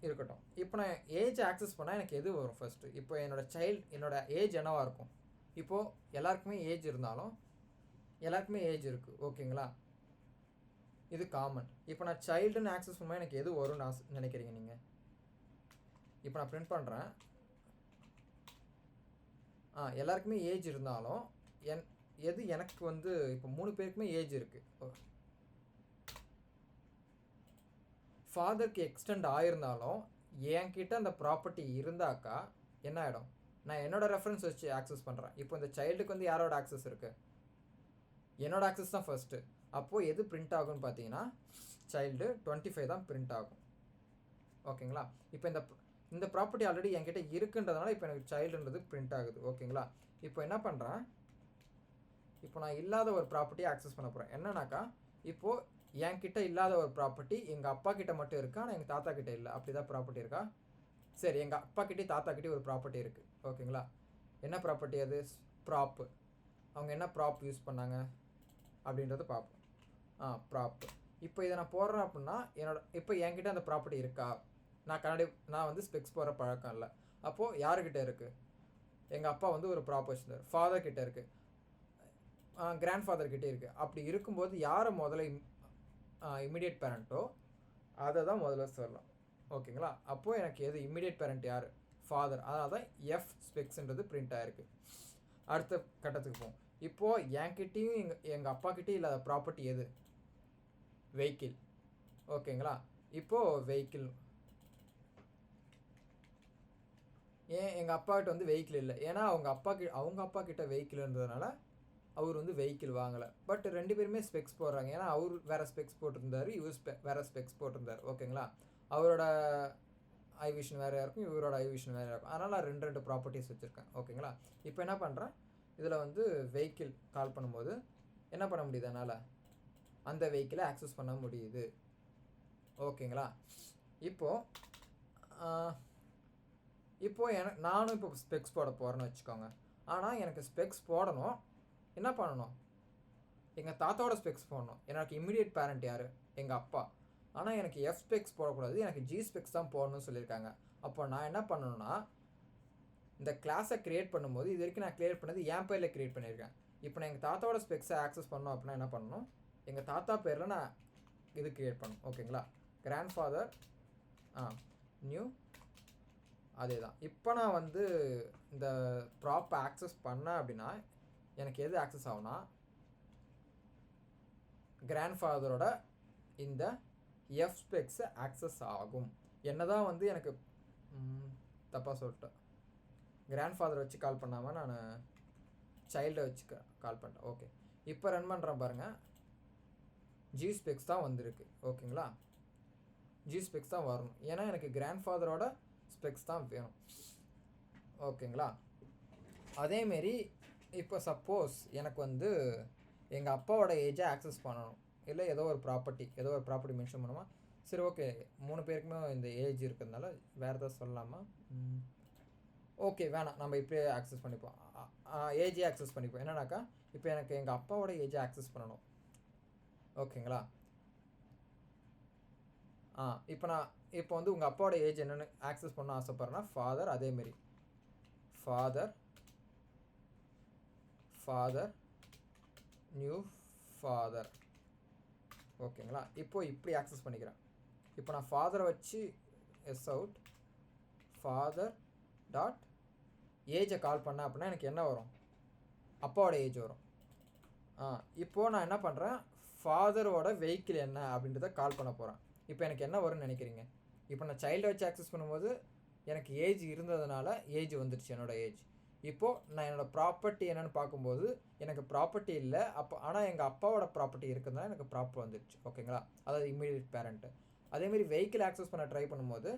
இருக்கட்டும். இப்போ நான் ஏஜ் ஆக்சஸ் பண்ணால் எனக்கு எது வரும் ஃபஸ்ட்டு, இப்போ என்னோட ஏஜ் என்னவாக இருக்கும். இப்போது எல்லாருக்குமே ஏஜ் இருந்தாலும் எல்லாருக்குமே ஏஜ் இருக்குது. ஓகேங்களா, இது காமன். இப்போ நான் சைல்டுன்னு ஆக்சஸ் பண்ணும்போது எனக்கு எது வரும்னு நான் நினைக்கிறீங்க நீங்கள். இப்போ நான் பிரிண்ட் பண்ணுறேன். எல்லாருக்குமே ஏஜ் இருந்தாலும் எது எனக்கு வந்து இப்போ 3 பேருக்குமே ஏஜ் இருக்குது. ஃபாதருக்கு எக்ஸ்டெண்ட் ஆகிருந்தாலும் என்கிட்ட அந்த ப்ராப்பர்ட்டி இருந்தாக்கா என்ன ஆகிடும், நான் என்னோடய ரெஃபரன்ஸ் வச்சு ஆக்சஸ் பண்ணுறேன். இப்போ இந்த சைல்டுக்கு வந்து யாரோட ஆக்சஸ் இருக்குது, என்னோடய ஆக்சஸ் தான் ஃபஸ்ட்டு. அப்போது எது பிரிண்ட் ஆகும்னு பார்த்தீங்கன்னா சைல்டு 25 தான் பிரிண்ட் ஆகும். ஓகேங்களா, இப்போ இந்த ப்ராப்பர்ட்டி ஆல்ரெடி என்கிட்ட இருக்குன்றதுனால இப்போ எனக்கு சைல்டுன்றது பிரிண்ட் ஆகுது. ஓகேங்களா, இப்போ என்ன பண்ணுறேன், இப்போ நான் இல்லாத ஒரு ப்ராப்பர்ட்டியை ஆக்சஸ் பண்ண போகிறேன். என்னன்னாக்கா, இப்போது என்கிட்ட இல்லாத ஒரு ப்ராப்பர்ட்டி எங்கள் அப்பா கிட்ட மட்டும் இருக்கா, ஆனால் எங்கள் தாத்தா கிட்டே இல்லை. அப்படி தான் ப்ராப்பர்ட்டி இருக்கா, சரி எங்கள் அப்பா கிட்டே தாத்தா கிட்டே ஒரு ப்ராப்பர்ட்டி இருக்குது. ஓகேங்களா, என்ன ப்ராப்பர்ட்டி அது, ப்ராப்பு. அவங்க என்ன ப்ராப் யூஸ் பண்ணாங்க அப்படின்றத பார்ப்போம். ப்ராப்பு. இப்போ இதை நான் போடுறேன் அப்படின்னா இப்போ என்கிட்ட அந்த ப்ராப்பர்ட்டி இருக்கா, நான் வந்து ஸ்பெக்ஸ் போடுற பழக்கம் இல்லை. அப்போது யாருக்கிட்ட இருக்குது, எங்கள் அப்பா வந்து ஒரு ப்ராப் வச்சுருந்தார், ஃபாதர் கிட்டே இருக்குது, கிராண்ட் ஃபாதர் கிட்டே இருக்குது. அப்படி இருக்கும்போது யாரை முதல்ல இம்மிடியேட் பேரண்ட்டோ அதை தான் முதல்ல சொல்லலாம். ஓகேங்களா, அப்போது எனக்கு எது இம்மிடியேட் பேரண்ட் யார், ஃபாதர். அதனால தான் எஃப் ஸ்பெக்ஸ்ன்றது பிரிண்ட் ஆகிருக்கு. அடுத்த கட்டத்துக்கு போவோம். இப்போது என்கிட்டையும் எங்கள் அப்பா கிட்டேயும் இல்லாத ப்ராப்பர்ட்டி எது, வெஹிக்கிள். ஓகேங்களா, இப்போது வெஹிக்கிள் ஏன் எங்கள் அப்பாக்கிட்ட வந்து வெஹிக்கிள் இல்லை, ஏன்னா அவங்க அப்பா கிட்ட வெஹிக்கிள் இருந்ததுனால அவர் வந்து வெஹிக்கிள் வாங்கலை. பட் 2 பேருமே ஸ்பெக்ஸ் போடுறாங்க, ஏன்னா அவர் வேறு ஸ்பெக்ஸ் போட்டிருந்தார், இவர் வேறு ஸ்பெக்ஸ் போட்டிருந்தார். ஓகேங்களா, அவரோட ஐ விஷன் வேறு இருக்கும், இவரோட ஐ விஷன் வேறு இருக்கும். அதனால் நான் 2 ப்ராப்பர்ட்டிஸ் வச்சுருக்கேன். ஓகேங்களா, இப்போ என்ன பண்ணுறேன், இதில் வந்து வெஹிக்கிள் கால் பண்ணும்போது என்ன பண்ண முடியுது அதனால் அந்த வெஹிக்கிளை ஆக்சஸ் பண்ண முடியுது. ஓகேங்களா? இப்போது நானும் இப்போ ஸ்பெக்ஸ் போட போகிறேன்னு வச்சுக்கோங்க. ஆனால் எனக்கு ஸ்பெக்ஸ் போடணும், என்ன பண்ணணும், எங்கள் தாத்தாவோட ஸ்பெக்ஸ் போடணும். எனக்கு இம்மிடியட் பேரண்ட் யார், எங்கள் அப்பா. ஆனால் எனக்கு எஃப் ஸ்பெக்ஸ் போடக்கூடாது, எனக்கு ஜி ஸ்பெக்ஸ் தான் போடணும்னு சொல்லியிருக்காங்க. அப்போ நான் என்ன பண்ணணும்னா, இந்த கிளாஸை க்ரியேட் பண்ணும்போது இது வரைக்கும் நான் க்ரியேட் பண்ணது என் பேரில் க்ரியேட் பண்ணியிருக்கேன். இப்போ நான் எங்கள் தாத்தாவோட ஸ்பெக்ஸை ஆக்சஸ் பண்ணணும் அப்படின்னா என்ன பண்ணணும், எங்கள் தாத்தா பேரில் நான் இது க்ரியேட் பண்ணணும். ஓகேங்களா? கிராண்ட்ஃபாதர் நியூ அதே தான். இப்போ நான் வந்து இந்த ப்ராப்பை ஆக்சஸ் பண்ணேன் அப்படின்னா எனக்கு எது ஆக்சஸ் ஆகும்னா, கிராண்ட்ஃபாதரோட இந்த எஃப் ஸ்பெக்ஸை ஆக்சஸ் ஆகும். என்ன தான் வந்து எனக்கு தப்பாக சொல்லிட்டேன், கிராண்ட்ஃபாதரை வச்சு கால் பண்ணாமல் நான் சைல்டை வச்சு கால் பண்ணிட்டேன். ஓகே, இப்போ ரன் பண்ணுறேன் பாருங்கள், ஜி ஸ்பெக்ஸ் தான் வந்திருக்கு. ஓகேங்களா? ஜி ஸ்பெக்ஸ் தான் வரணும், ஏன்னா எனக்கு கிராண்ட்ஃபாதரோட ஸ்பெக்ஸ் தான் வேணும். ஓகேங்களா? அதேமாரி இப்போ சப்போஸ் எனக்கு வந்து எங்கள் அப்பாவோட ஏஜை ஆக்சஸ் பண்ணணும், இல்லை ஏதோ ஒரு ப்ராப்பர்ட்டி மென்ஷன் பண்ணுமா? சரி, ஓகே, 3 பேருக்குமே இந்த ஏஜ் இருக்கிறதுனால வேறு ஏதாவது சொல்லலாமா? ஓகே, வேணாம், நம்ம இப்படியே ஆக்சஸ் பண்ணிப்போம், ஏஜே ஆக்சஸ் பண்ணிப்போம். என்னன்னாக்கா இப்போ எனக்கு எங்கள் அப்பாவோட ஏஜை ஆக்சஸ் பண்ணணும். ஓகேங்களா? இப்போ வந்து உங்கள் அப்பாவோட ஏஜ் என்னென்னு ஆக்சஸ் பண்ண ஆசைப்பட்றேன்னா ஃபாதர், அதேமாரி ஃபாதர் நியூ ஃபாதர். ஓகேங்களா? இப்போது இப்படி ஆக்சஸ் பண்ணிக்கிறேன். இப்போ நான் ஃபாதரை வச்சு எஸ் அவுட் ஃபாதர் டாட் ஏஜை கால் பண்ணேன் அப்படின்னா எனக்கு என்ன வரும், அப்பாவோட ஏஜ் வரும். இப்போது நான் என்ன பண்ணுறேன், ஃபாதரோட வெஹிக்கிள் என்ன அப்படின்றத கால் பண்ண போகிறேன். இப்போ எனக்கு என்ன வரும்னு நினைக்கிறீங்க? இப்போ நான் சைல்டை வச்சு ஆக்சஸ் பண்ணும்போது எனக்கு ஏஜ் இருந்ததுனால ஏஜ் வந்துடுச்சு, என்னோடய ஏஜ். இப்போது நான் என்னோடய ப்ராப்பர்ட்டி என்னென்னு பார்க்கும்போது எனக்கு ப்ராப்பர்ட்டி இல்லை, ஆனால் எங்கள் அப்பாவோட ப்ராப்பர்ட்டி இருக்கிறதுனால எனக்கு ப்ராப்பர் வந்துடுச்சு. ஓகேங்களா? அதாவது இம்மீடியட் பேரண்ட்டு. அதேமாரி வெஹிக்கிள் ஆக்சஸ் பண்ண ட்ரை பண்ணும்போது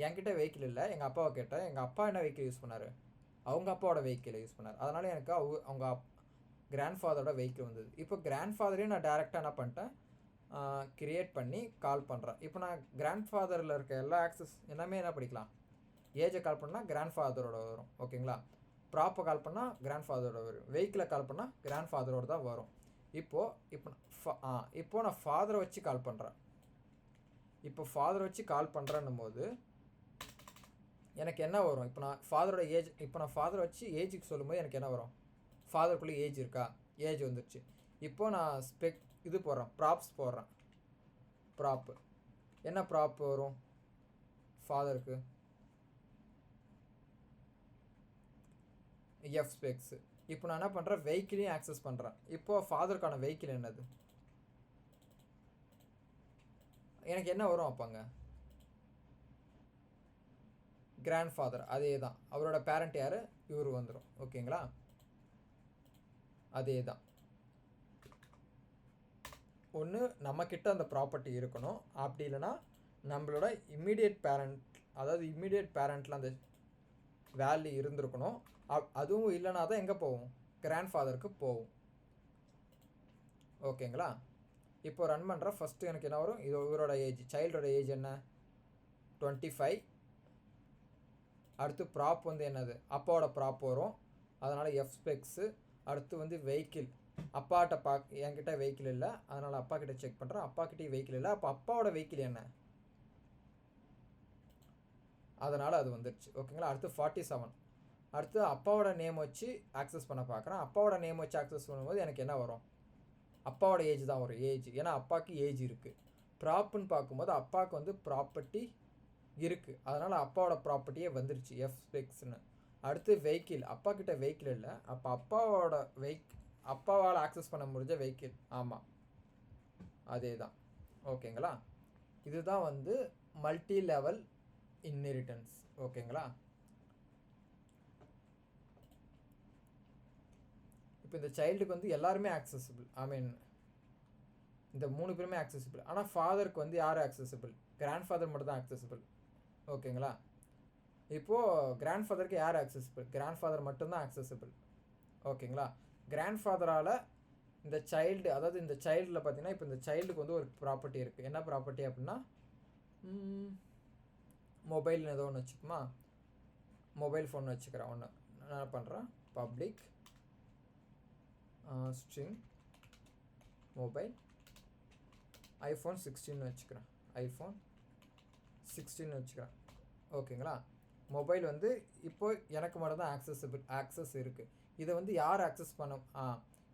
என்கிட்ட வெஹிக்கிள் இல்லை, எங்கள் அப்பாவை கேட்டேன், எங்கள் அப்பா என்ன வெஹிக்கிள் யூஸ் பண்ணார், அவங்க அப்பாவோட வெஹிக்கிளை யூஸ் பண்ணார். அதனால் எனக்கு அவங்க கிராண்ட்ஃபாதரோட வெஹிக்கிள் வந்தது. இப்போ கிராண்ட்ஃபாதரையும் நான் டேரெக்டாக என்ன பண்ணிட்டேன், க்ரியேட் பண்ணி கால் பண்ணுறேன். இப்போ நான் கிராண்ட்ஃபாதரில் இருக்க எல்லா ஆக்சஸ் எல்லாமே என்ன படிக்கலாம், ஏஜை கால் பண்ணால் கிராண்ட்ஃபாதரோட வரும். ஓகேங்களா? ப்ராப்பை கால் பண்ணால் கிராண்ட்ஃபாதரோட வரும், வெஹிக்கிளை கால் பண்ணால் கிராண்ட்ஃபாதரோட தான் வரும். இப்போது நான் ஃபாதரை வச்சு கால் பண்ணுறேன். இப்போ ஃபாதரை வச்சு கால் பண்ணுறேன்னும் போது எனக்கு என்ன வரும், இப்போ நான் ஃபாதரோட ஏஜ், இப்போ நான் ஃபாதரை வச்சு ஏஜுக்கு சொல்லும்போது எனக்கு என்ன வரும், ஃபாதருக்குள்ளே ஏஜ் இருக்கா, ஏஜ் வந்துடுச்சு. இப்போது நான் இது போடுறேன், ப்ராப்ஸ் போடுறேன். ப்ராப்பு என்ன ப்ராப் வரும் ஃபாதருக்கு, எஃப் ஸ்பெக்ஸு. இப்போ நான் என்ன பண்ணுறேன், வெஹிக்கிளையும் ஆக்சஸ் பண்ணுறேன். இப்போது ஃபாதருக்கான வெஹிக்கிள் என்னது, எனக்கு என்ன வரும் அப்பாங்க, கிராண்ட்ஃபாதர். அதே தான், அவரோட பேரண்ட் யார், இவர் வந்துடும். ஓகேங்களா? அதே தான். ஒன்று நம்மக்கிட்ட அந்த ப்ராப்பர்ட்டி இருக்கணும், அப்படி இல்லைன்னா நம்மளோட இம்மீடியட் பேரண்ட், அதாவது இம்மீடியட் பேரண்ட்டில் அந்த வேல்யூ இருந்திருக்கணும். அதுவும் இல்லைனா தான் எங்கே போகும், கிராண்ட்ஃபாதருக்கு போகும். ஓகேங்களா? இப்போ ரன் பண்ணுற ஃபஸ்ட்டு எனக்கு என்ன வரும், இது இவரோட ஏஜ், சைல்டோட ஏஜ் என்ன 25. அடுத்து ப்ராப் வந்து என்னது, அப்பாவோட ப்ராப் வரும், அதனால் எஃப் ஸ்பெக்ஸு. அடுத்து வந்து வெஹிக்கிள், அப்பாட்ட என்கிட்ட வெஹிக்கிள் இல்லை, அதனால் அப்பா கிட்ட செக் பண்ணுறேன், அப்பாக்கிட்டே வெஹிக்கிள் இல்லை. அப்போ அப்பாவோட வெஹிக்கிள் என்ன, அதனால் அது வந்துடுச்சு. ஓகேங்களா? அடுத்து 47. அடுத்து அப்பாவோட நேம் வச்சு ஆக்சஸ் பண்ண பார்க்குறேன். அப்பாவோட நேம் வச்சு ஆக்சஸ் பண்ணும்போது எனக்கு என்ன வரும், அப்பாவோட ஏஜ் தான் வரும், ஏஜ். ஏன்னா அப்பாவுக்கு ஏஜ் இருக்குது. ப்ராப்புன்னு பார்க்கும்போது அப்பாவுக்கு வந்து ப்ராப்பர்ட்டி இருக்குது, அதனால் அப்பாவோட ப்ராப்பர்ட்டியே வந்துருச்சு, எஃப் ஸ்பெக்ஸ்னு. அடுத்து வெஹிக்கிள், அப்பா கிட்ட வெஹிக்கிள் இல்லை, அப்போ அப்பாவால் ஆக்சஸ் பண்ண முடிஞ்ச வெஹிக்கிள். ஆமாம், அதே தான். ஓகேங்களா? இதுதான் வந்து மல்டி லெவல் இன்ஹெரிட்டன்ஸ். ஓகேங்களா? இப்போ இந்த சைல்டுக்கு வந்து எல்லாருமே ஆக்சசிபிள், இந்த 3 பேருமே ஆக்சசிபிள். ஆனால் ஃபாதருக்கு வந்து யார் ஆக்சசிபிள், கிராண்ட்ஃபாதர் மட்டும் தான் ஆக்சசிபிள். ஓகேங்களா? இப்போது கிராண்ட்ஃபாதருக்கு யார் ஆக்சசிபிள், கிராண்ட்ஃபாதர் மட்டும்தான் ஆக்சசிபிள். ஓகேங்களா? கிராண்ட்ஃபாதரால் இந்த சைல்டு, அதாவது இந்த சைல்டில் பார்த்தீங்கன்னா இப்போ இந்த சைல்டுக்கு வந்து ஒரு ப்ராப்பர்ட்டி இருக்குது. என்ன ப்ராப்பர்ட்டி அப்படின்னா மொபைல்னு ஏதோ ஒன்று வச்சுக்குமா, மொபைல் ஃபோன் வச்சுக்கிறேன் ஒன்று. நான் என்ன பண்ணுறேன், பப்ளிக் ஸ்ட்ரிங் மொபைல் ஐஃபோன் 16 வச்சுக்கிறேன், ஐஃபோன் 16 வச்சுக்கிறேன். ஓகேங்களா. மொபைல் வந்து இப்போ எனக்கு மட்டும் தான் ஆக்சஸ் இருக்குது. இதை வந்து யார் ஆக்சஸ்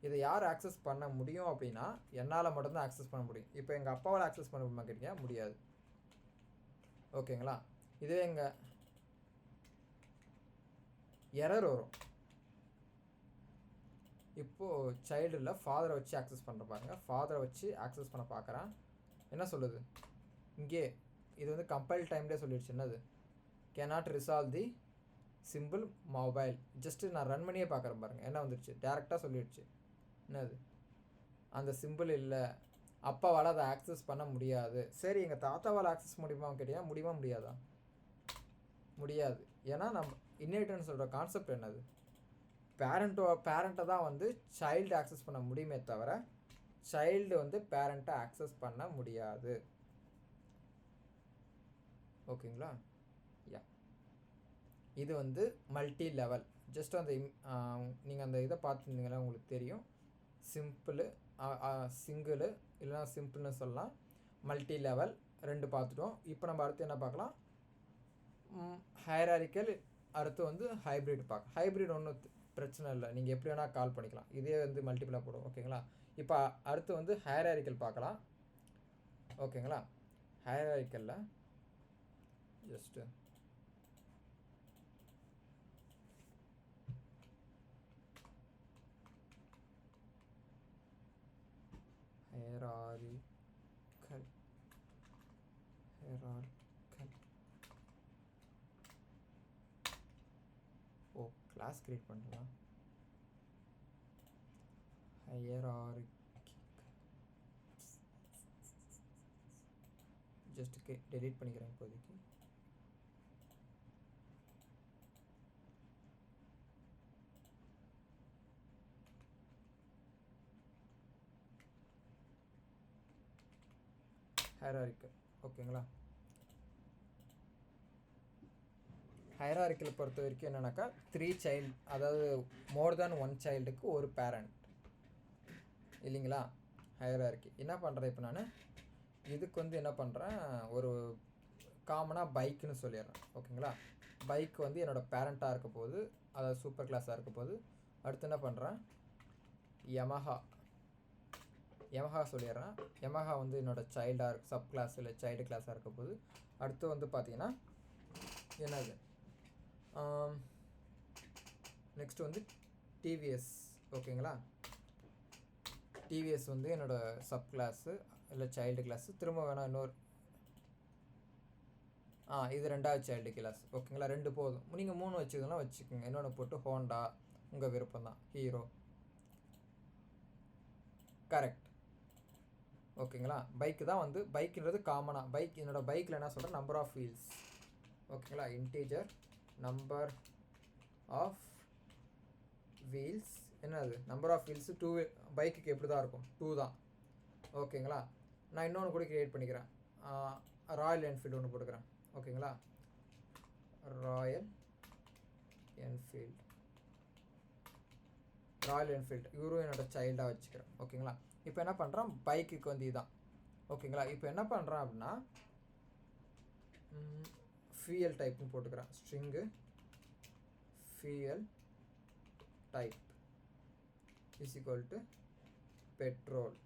இதை யார் ஆக்சஸ் பண்ண முடியும் அப்படின்னா என்னால் மட்டும்தான் ஆக்சஸ் பண்ண முடியும். இப்போ எங்கள் அப்பாவால் ஆக்சஸ் பண்ண முடியுமா கேட்டீங்க, முடியாது. ஓகேங்களா. இதுவே எங்கள் எரர் வரும். இப்போது சைல்டில் ஃபாதரை வச்சு ஆக்சஸ் பண்ணுற பாருங்க, ஃபாதரை வச்சு ஆக்சஸ் பண்ண பார்க்குறேன். என்ன சொல்லுது இங்கே, இது வந்து கம்பைல் டைம்லேயே சொல்லிடுச்சு. என்னது, cannot resolve தி சிம்பிள் மொபைல். ஜஸ்ட்டு நான் ரன் பண்ணியே பார்க்குறேன் பாருங்கள், என்ன வந்துடுச்சு, டேரெக்டாக சொல்லிடுச்சு. என்னது, அந்த சிம்பிள் இல்லை, அப்பாவால் அதை ஆக்சஸ் பண்ண முடியாது. சரி, எங்கள் தாத்தாவால் ஆக்சஸ் முடியுமா கேட்டீங்கன்னா முடியுமா, முடியாதா, முடியாது. ஏன்னா நம்ம இன்ஹெரிட்டன்ஸ் சொல்கிற கான்செப்ட் என்னது, பேரண்ட்டை தான் வந்து சைல்டு ஆக்சஸ் பண்ண முடியுமே தவிர சைல்டு வந்து பேரண்ட்டை ஆக்சஸ் பண்ண முடியாது. ஓகேங்களா. யா, இது வந்து மல்டி லெவல். ஜஸ்ட் அந்த நீங்கள் அந்த இதை பார்த்துருந்தீங்கன்னா உங்களுக்கு தெரியும். சிம்பிளு, சிங்கிளு, இல்லைனா சிம்பிள்னு சொல்லலாம். மல்டி லெவல் ரெண்டு பார்த்துட்டோம். இப்போ நம்ம அடுத்து என்ன பார்க்கலாம், ஹைராரிக்கல், அடுத்து வந்து ஹைப்ரிட் பார்க்கலாம். ஹைப்ரிட் ஒன்றும் பிரச்சனை இல்லை, நீங்கள் எப்படி வேணால் கால் பண்ணிக்கலாம், இதே வந்து மல்டிபிளாக போடும். ஓகேங்களா. இப்போ அடுத்து வந்து ஹைராரிக்கல் பார்க்கலாம். ஓகேங்களா. ஹைராரிக்கலில் ஜஸ்ட்டு ஹைராரிக்கல் ஓ, கிளாஸ் கிரியேட் பண்ணலாம். ஹைராரிக்கல் ஜஸ்ட் டெலீட் பண்ணிக்கிறேன் இப்போதைக்கு. ஹைராரிக்கல். ஓகேங்களா. ஹைராரிக்கல் பொறுத்த வரைக்கும் என்னன்னாக்கா 3 சைல்டு, அதாவது மோர் தேன் 1 சைல்டுக்கு ஒரு பேரண்ட் இல்லைங்களா. ஹைராரிக்கி என்ன பண்ணுறேன், இப்போ நான் இதுக்கு வந்து என்ன பண்ணுறேன், ஒரு காமனாக பைக்குன்னு சொல்லிடுறேன். ஓகேங்களா. பைக் வந்து என்னோடய பேரண்ட்டாக இருக்க போது, அதாவது சூப்பர் கிளாஸாக இருக்க போது. அடுத்து என்ன பண்ணுறேன், யமஹா சொல்லிடுறேன். யமஹா வந்து என்னோடய சைல்டாக சப் கிளாஸ் இல்லை சைல்டு கிளாஸாக இருக்க போது. அடுத்து வந்து பார்த்தீங்கன்னா என்னது, நெக்ஸ்ட் வந்து டிவிஎஸ். ஓகேங்களா. டிவிஎஸ் வந்து என்னோடய சப் கிளாஸு இல்லை சைல்டு கிளாஸு. திரும்ப வேணால் இன்னொரு இது 2வது சைல்டு கிளாஸ். ஓகேங்களா. 2 போதும், நீங்கள் 3 வச்சுக்கலாம் வச்சுக்கோங்க. இன்னொன்று போட்டு ஹோண்டா, உங்கள் விருப்பம் தான். Hero, correct. ஓகேங்களா. பைக்கு தான் வந்து, பைக்குன்றது காமனாக பைக். என்னோடய பைக்கில் என்ன சொல்கிறேன், நம்பர் ஆஃப் வீல்ஸ். ஓகேங்களா. Integer number of wheels. என்னது, நம்பர் ஆஃப் வீல்ஸு 2. பைக்குக்கு எப்படி தான் இருக்கும், 2 தான். ஓகேங்களா. நான் இன்னொன்று கூட க்ரியேட் பண்ணிக்கிறேன், ராயல் என்ஃபீல்டு ஒன்று போட்டுக்கிறேன். ஓகேங்களா. ராயல் என்ஃபீல்டு இவரும் என்னோடய சைல்டாக வச்சுக்கிறேன். ஓகேங்களா. இப்போ என்ன பண்ணுறேன், பைக்குக்கு வந்து இதுதான். ஓகேங்களா. இப்போ என்ன பண்ணுறேன் அப்படின்னா ஃபியூயல் டைப்னு போட்டுக்கிறேன். String fuel type is equal to petrol.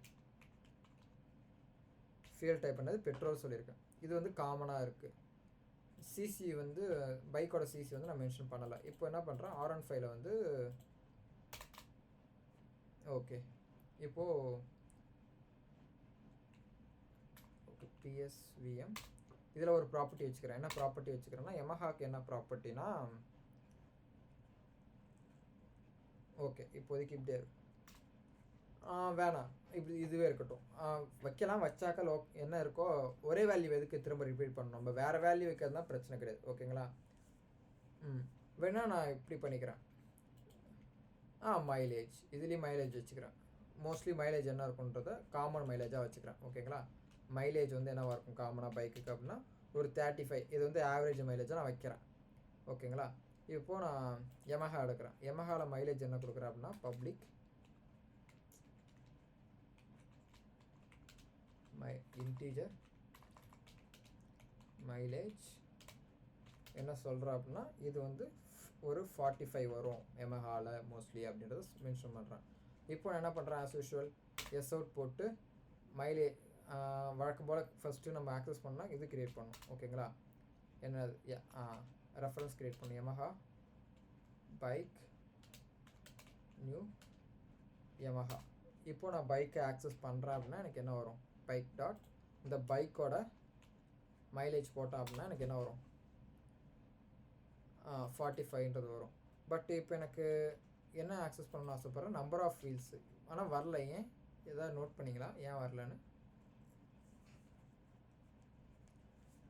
Fuel type பண்ணது பெட்ரோல் சொல்லியிருக்கேன். இது வந்து காமனாக இருக்குது. சிசி வந்து பைக்கோட சிசி வந்து நான் மென்ஷன் பண்ணலை. இப்போ என்ன பண்ணுறேன், R15 வந்து ஓகே. இப்போது ஓகே, PSVM இதில் ஒரு ப்ராப்பர்ட்டி வச்சுக்கிறேன். என்ன ப்ராப்பர்ட்டி வச்சுக்கிறேன்னா, யமஹாக்கு என்ன ப்ராப்பர்ட்டினா, ஓகே இப்போதைக்கு இப்படியே வேணாம், இப்படி இதுவே இருக்கட்டும். வைக்கலாம், வச்சாக்க என்ன இருக்கோ ஒரே வேல்யூ எதுக்கு திரும்ப ரிப்பீட் பண்ணணும், நம்ம வேறு வேல்யூ வைக்கிறது தான் பிரச்சனை கிடையாது. ஓகேங்களா. வேணா நான் இப்படி பண்ணிக்கிறேன். மைலேஜ், இதுலேயும் மைலேஜ் வச்சுக்கிறேன். மோஸ்ட்லி மைலேஜ் என்ன இருக்குன்றத காமன் மைலேஜாக வச்சுக்கிறேன். ஓகேங்களா, மைலேஜ் வந்து என்னவாக இருக்கும் காமனாக பைக்குக்கு அப்படின்னா ஒரு 35. இது வந்து ஆவரேஜ் மைலேஜாக நான் வைக்கிறேன். ஓகேங்களா, இப்போது நான் யமஹா எடுக்கிறேன். யமஹாவில் மைலேஜ் என்ன கொடுக்குறேன் அப்படின்னா பப்ளிக் இன்டீஜர் மைலேஜ் என்ன சொல்கிறேன் அப்படின்னா இது வந்து ஒரு 45 வரும் யமஹாவில் மோஸ்ட்லி அப்படின்றத மென்ஷன் பண்ணுறேன். இப்போ என்ன பண்ணுறேன், ஆஸ் யூஷுவல் எஸ் அவுட் போட்டு மைலேஜ் வழக்கம் போல் ஃபஸ்ட்டு நம்ம ஆக்சஸ் பண்ணால் இது க்ரியேட் பண்ணணும். ஓகேங்களா, என்ன ரெஃபரன்ஸ் க்ரியேட் பண்ணணும், யமஹா பைக் நியூ யமஹா. இப்போ நான் பைக்கை ஆக்சஸ் பண்ணுறேன் அப்படின்னா எனக்கு என்ன வரும், பைக் டாட் இந்த பைக்கோட மைலேஜ் போட்டேன் அப்படின்னா எனக்கு என்ன வரும் 45ன்றது வரும். பட் இப்போ எனக்கு என்ன ஆக்சஸ் பண்ணணும்னு ஆசைப்பட்றேன், நம்பர் ஆஃப் வீல்ஸு. ஆனால் வரல, ஏன் எதாவது நோட் பண்ணிங்களா ஏன் வரலன்னு?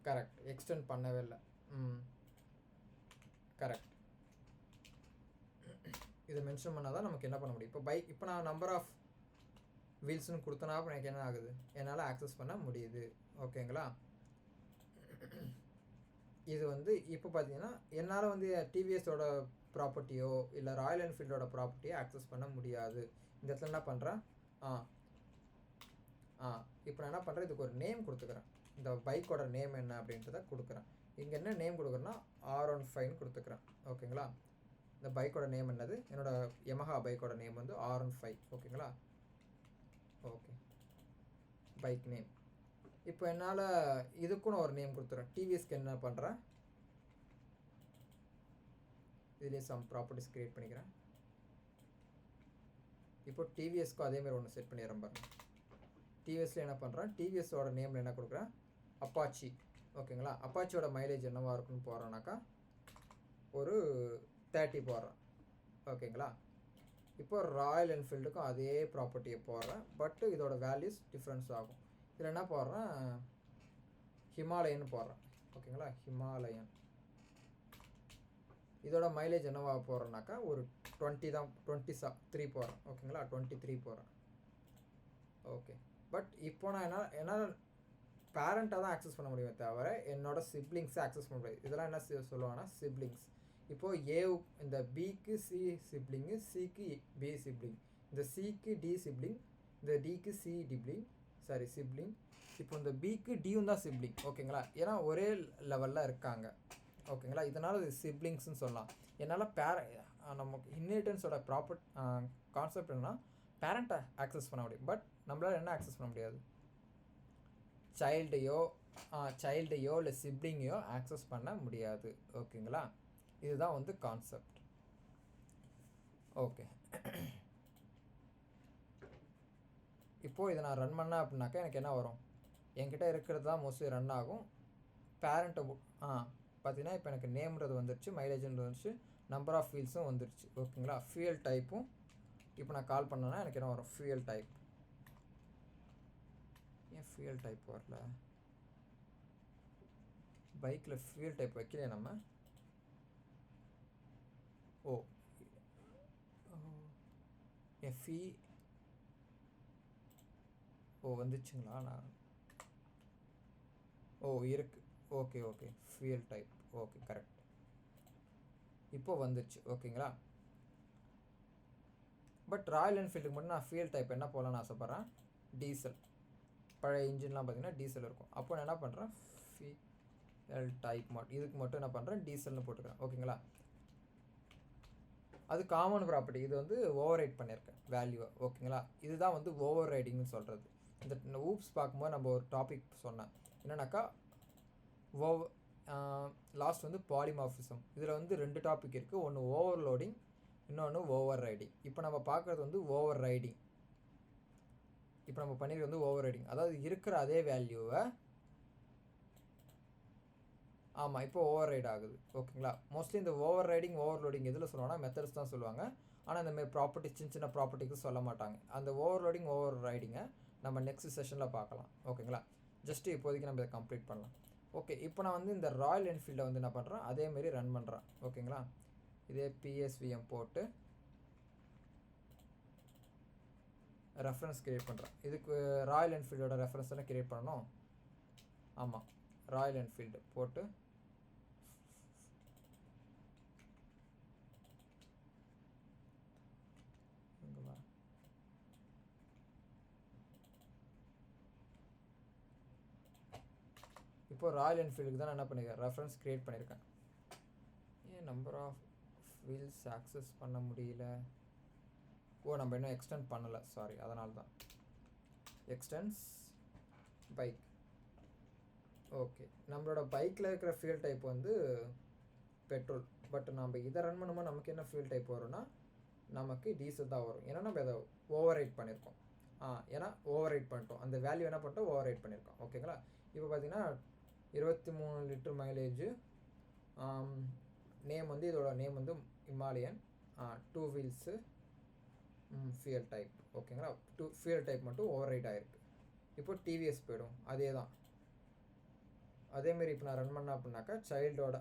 கரெக்ட், எக்ஸ்டெண்ட் பண்ணவே இல்லை. கரெக்ட், இதை மென்ஷன் பண்ணால் தான் நமக்கு என்ன பண்ண முடியும். இப்போ பைக் இப்போ நான் நம்பர் ஆஃப் வீல்ஸ்னு கொடுத்தனா அப்போ எனக்கு என்ன ஆகுது, என்னால் ஆக்சஸ் பண்ண முடியுது. ஓகேங்களா, இது வந்து இப்போ பார்த்தீங்கன்னா என்னால் வந்து டிவிஎஸோட ப்ராப்பர்ட்டியோ இல்லை ராயல் என்ஃபீல்டோட ப்ராப்பர்ட்டியோ ஆக்சஸ் பண்ண முடியாது. இந்த இடத்துல என்ன பண்ணுறேன், இப்போ நான் என்ன பண்ணுறேன், இதுக்கு ஒரு நேம் கொடுத்துக்கிறேன். இந்த பைக்கோட நேம் என்ன அப்படின்றத கொடுக்குறேன். இங்கே என்ன நேம் கொடுக்குறேன்னா R15 கொடுத்துக்கிறேன். ஓகேங்களா, இந்த பைக்கோட நேம் என்னது, என்னோடய யமஹா பைக்கோட நேம் வந்து R15. ஓகேங்களா, ஓகே பைக் நேம். இப்போ என்னால் இதுக்கும் நான் ஒரு நேம் கொடுத்துறேன். டிவிஎஸ்க்கு என்ன பண்ணுறேன், இதுலேயே சம் ப்ராப்பர்ட்டிஸ் க்ரியேட் பண்ணிக்கிறேன். இப்போ டிவிஎஸ்க்கும் அதேமாதிரி ஒன்று செட் பண்ணிடுறேன் பாருங்க. டிவிஎஸ்ல என்ன பண்ணுறேன், டிவிஎஸோட நேமில் என்ன கொடுக்குறேன், அப்பாச்சி. ஓகேங்களா, அப்பாச்சியோட மைலேஜ் என்னவாக இருக்குன்னு போகிறேன்னாக்கா ஒரு 30 போடுறேன். ஓகேங்களா, இப்போ ராயல் என்ஃபீல்டுக்கும் அதே ப்ராப்பர்ட்டியை போடுறேன். பட்டு இதோட வேல்யூஸ் டிஃப்ரென்ஸ் ஆகும். இதில் என்ன போடுறேன், ஹிமாலயன் போடுறேன். ஓகேங்களா, ஹிமாலயன் இதோட மைலேஜ் என்னவாக போடுறேன்னாக்கா ஒரு 20 தான், 23 போடுறேன். ஓகேங்களா, 23 போடுறேன். ஓகே, பட் இப்போ நான் என்னால் பேரண்ட்டாக தான் ஆக்சஸ் பண்ண முடியுமே தவிர என்னோட சிப்ளிங்ஸை ஆக்சஸ் பண்ண முடியாது. இதெல்லாம் என்ன சொல்லுவாங்கன்னா சிப்ளிங்ஸ். இப்போது ஏ இந்த பிக்கு சி சிப்ளிங்கு, சிக்கு பி சிப்ளிங், இந்த சிக்கு டி சிப்ளிங், இந்த டிக்கு சி சிப்ளிங். இப்போ இந்த பிக்கு டியும் தான் சிப்ளிங். ஓகேங்களா, ஏன்னா ஒரே லெவலில் இருக்காங்க. ஓகேங்களா, இதனால் இது சிப்ளிங்ஸ்ன்னு சொல்லலாம். என்னால் நமக்கு இன்ஹெரிட்டன்ஸோட கான்செப்ட் என்னன்னா பேரண்ட்டை ஆக்சஸ் பண்ண முடியும். பட் நம்மளால் என்ன ஆக்சஸ் பண்ண முடியாது, சைல்டையோ இல்லை சிப்ளிங்கையோ ஆக்சஸ் பண்ண முடியாது. ஓகேங்களா, இதுதான் வந்து கான்செப்ட். ஓகே, இப்போது இதை நான் ரன் பண்ணேன் அப்படின்னாக்கா எனக்கு என்ன வரும், என்கிட்ட இருக்கிறது தான் மோஸ்ட்லி ரன் ஆகும். பேரண்ட்டை பார்த்தீங்கன்னா இப்போ எனக்கு நேம்ன்றது வந்துருச்சு, மைலேஜ்ன்றது வந்துருச்சு, நம்பர் ஆஃப் வீல்ஸும் வந்துருச்சு. ஓகேங்களா, ஃபியூயல் டைப்பும் இப்போ நான் கால் பண்ணேன்னா எனக்கு என்ன வரும், ஃபியூயல் டைப். ஏன் ஃபியூயல் டைப் வரல, பைக்கில் ஃபியூயல் டைப் வைக்கலையே நம்ம. வந்துச்சுங்களா, நான் இருக்கு. Okay fuel type. Okay correct, இப்போ வந்துச்சு. ஓகேங்களா, பட் ராயல் என்ஃபீல்டுக்கு மட்டும் நான் ஃபியூயல் டைப் என்ன போகலான்னு ஆசைப்பட்றேன், டீசல். பழைய இன்ஜின்லாம் பார்த்தீங்கன்னா டீசல் இருக்கும். அப்போ நான் என்ன பண்ணுறேன், ஃபியூயல் டைப் இதுக்கு மட்டும் என்ன பண்ணுறேன், டீசல்னு போட்டுக்கிறேன். ஓகேங்களா, அது காமன் ப்ராப்பர்ட்டி. இது வந்து ஓவர் ரைட் பண்ணியிருக்கேன் வேல்யூவை. ஓகேங்களா, இதுதான் வந்து ஓவர் ரைடிங்னு சொல்கிறது. இந்த ஊப்ஸ் பார்க்கும்போது நம்ம ஒரு டாபிக் சொன்னேன் என்னன்னாக்கா லாஸ்ட் வந்து பாலிமார்ஃபிசம். இதில் வந்து 2 டாபிக் இருக்குது. ஒன்று ஓவர்லோடிங், இன்னொன்று ஓவர் ரைடிங். இப்போ நம்ம பார்க்குறது வந்து ஓவர் ரைடிங். இப்போ நம்ம பண்ணியிருக்கிறது வந்து ஓவர் ரைடிங், அதாவது இருக்கிற அதே வேல்யூவை இப்போ ஓவர் ரைட் ஆகுது. ஓகேங்களா, மோஸ்ட்லி இந்த ஓவர் ரைடிங் ஓவர்லோடிங் எதில் சொல்லுவாங்கன்னா மெத்தட்ஸ் தான் சொல்லுவாங்க. ஆனால் இந்தமாதிரி ப்ராப்பர்ட்டி சின்ன ப்ராப்பர்ட்டிக்கு சொல்ல மாட்டாங்க. அந்த ஓவர்லோடிங் ஓவர் ரைடிங்கை நம்ம நெக்ஸ்ட் செஷனில் பார்க்கலாம். ஓகேங்களா, ஜஸ்ட்டு இப்போதைக்கு நம்ம இதை கம்ப்ளீட் பண்ணலாம். ஓகே, இப்போ நான் வந்து இந்த ராயல் என்ஃபீல்டை வந்து என்ன பண்ணுறேன், அதேமாரி ரன் பண்ணுறேன். ஓகேங்களா, இதே PSVM போட்டு ரெஃபரன்ஸ் க்ரியேட் பண்ணுறேன். இதுக்கு ராயல் என்ஃபீல்டோட ரெஃபரன்ஸ் தானே க்ரியேட் பண்ணணும். ஆமாம், ராயல் என்ஃபீல்டு போட்டு இப்போ ராயல் என்ஃபீல்டுக்கு தான் நான் என்ன பண்ணியிருக்கேன், ரெஃபரன்ஸ் க்ரியேட் பண்ணியிருக்கேன். ஏன் நம்பர் ஆஃப் வீல்ஸ் ஆக்சஸ் பண்ண முடியல? நம்ம இன்னும் எக்ஸ்டெண்ட் பண்ணலை, சாரி, அதனால தான். Extends bike. ஓகே, நம்மளோட பைக்கில் இருக்கிற ஃபியூல் டைப் வந்து பெட்ரோல். பட் நம்ம இதை ரன் பண்ணும்போது நமக்கு என்ன ஃபியூல் டைப் வரும்னா நமக்கு டீசல் தான் வரும். ஏன்னா நம்ம அதை ஓவர் ரைட் பண்ணியிருக்கோம். ஏன்னா ஓவர் ரைட் பண்ணிட்டோம், அந்த வேல்யூ என்ன பண்ணிட்டோம், ஓவர் ரைட் பண்ணியிருக்கோம். ஓகேங்களா? இப்போ பார்த்தீங்கன்னா 23 லிட்டர் மைலேஜு. நேம் வந்து இதோட நேம் வந்து இமாலயன். 2 wheels, fuel type. ஓகேங்களா? ஃபியூல் டைப் மட்டும் ஓவர் ரைட் ஆகிருக்கு. இப்போ டிவிஎஸ் போய்டும், அதே தான். அதேமாரி இப்போ நான் ரன் பண்ணேன் அப்படின்னாக்கா சைல்டோட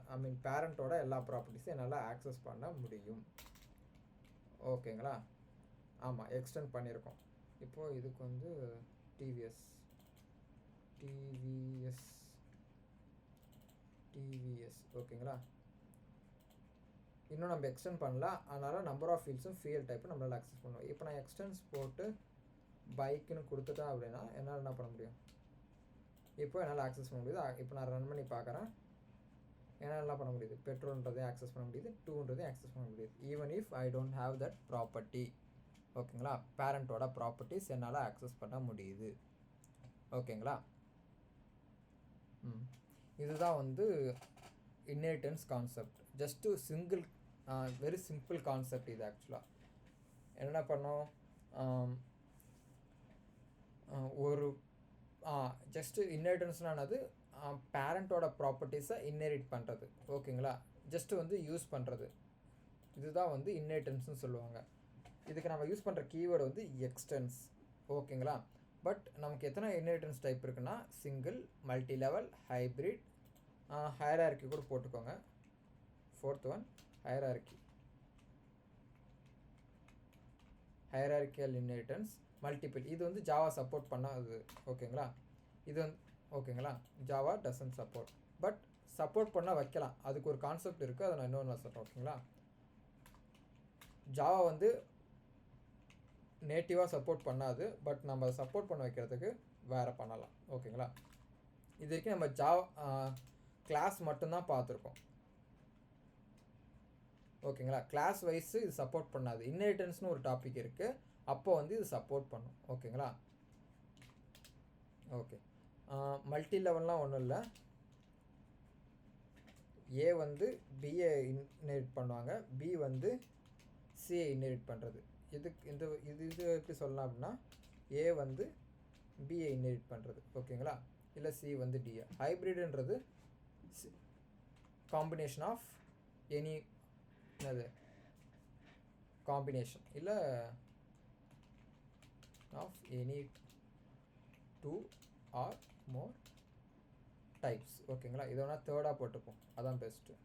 பேரண்ட்டோட எல்லா ப்ராப்பர்ட்டிஸும் என்னால் ஆக்சஸ் பண்ண முடியும். ஓகேங்களா? ஆமாம், எக்ஸ்டெண்ட் பண்ணியிருக்கோம். இப்போது இதுக்கு வந்து டிவிஎஸ் ஓகேங்களா? இன்னும் நம்ம எக்ஸ்டெண்ட் பண்ணல, அதனால் நம்பர் ஆஃப் வீல்ஸும் ஃபியூல் டைப்பும் நம்மளால் ஆக்சஸ் பண்ணுவோம். இப்போ நான் எக்ஸ்டென்ஸ் போட்டு பைக்குன்னு கொடுத்துட்டேன் அப்படின்னா என்னால் என்ன பண்ண முடியும், இப்போ என்னால் ஆக்சஸ் பண்ண முடியுது. இப்போ நான் ரன் பண்ணி பார்க்குறேன், என்னால் என்ன பண்ண முடியுது, பெட்ரோல்ன்றதையும் ஆக்சஸ் பண்ண முடியுது, 2ன்றதையும் ஆக்சஸ் பண்ண முடியுது. Even if I don't have that property. ஓகேங்களா? பேரண்ட்டோட ப்ராப்பர்ட்டிஸ் என்னால் ஆக்சஸ் பண்ண முடியுது. ஓகேங்களா? இதுதான் வந்து inheritance concept. Just single very simple concept இது. ஆக்சுவலாக என்ன பண்ணோம், ஒரு ஜஸ்ட்டு இன்ஹெரிட்டன்ஸ்னானது பேரண்ட்டோட ப்ராப்பர்ட்டிஸை இன்ஹெரிட் பண்ணுறது. ஓகேங்களா? ஜஸ்ட்டு வந்து யூஸ் பண்ணுறது. இதுதான் வந்து இன்ஹெரிட்டன்ஸ்னு சொல்லுவாங்க. இதுக்கு நம்ம யூஸ் பண்ணுற கீவேர்டு வந்து எக்ஸ்டென்ஸ். ஓகேங்களா? பட் நமக்கு எத்தனை இன்ஹெரிட்டன்ஸ் டைப் இருக்குன்னா single, multi level, hybrid, hierarchy கூட போட்டுக்கோங்க. 4th one hierarchical inheritance, multiple. இது வந்து ஜாவா சப்போர்ட் பண்ணாது. ஓகேங்களா? இது வந்து ஓகேங்களா, Java doesn't support. But support பண்ணால் வைக்கலாம், அதுக்கு ஒரு கான்செப்ட் இருக்குது, அதை நான் இன்னொன்று சொல்கிறேன். ஓகேங்களா? ஜாவா வந்து நேட்டிவாக சப்போர்ட் பண்ணாது, பட் நம்ம சப்போர்ட் பண்ண வைக்கிறதுக்கு வேறு பண்ணலாம். ஓகேங்களா? இது வரைக்கும் நம்ம ஜாவா கிளாஸ் மட்டும்தான் பார்த்துருக்கோம். ஓகேங்களா? கிளாஸ் வைஸு இது சப்போர்ட் பண்ணாது. இன்ஹெரிட்டன்ஸ்னு ஒரு டாபிக் இருக்குது, அப்போ வந்து இது சப்போர்ட் பண்ணும். ஓகேங்களா? ஓகே, மல்டி லெவல்லாம் ஒன்றும் இல்லை. ஏ வந்து பிஏ இன்ஹெரிட் பண்ணுவாங்க, பி வந்து சிஏ இன்ஹெரிட் பண்ணுறது. இது எப்படி சொல்லலாம் அப்படின்னா ஏ வந்து பிஏ இன்ஹெரிட் பண்ணுறது. ஓகேங்களா? இல்லை சி வந்து டிஏ. ஹைப்ரிடுன்றது காம்பினேஷன் ஆஃப் எனி என்னது காம்பினேஷன் இல்லை of any 2 or more types. ஓகேங்களா? இதை வேணால் தேர்டாக போட்டுப்போம், அதான் பெஸ்ட்டு.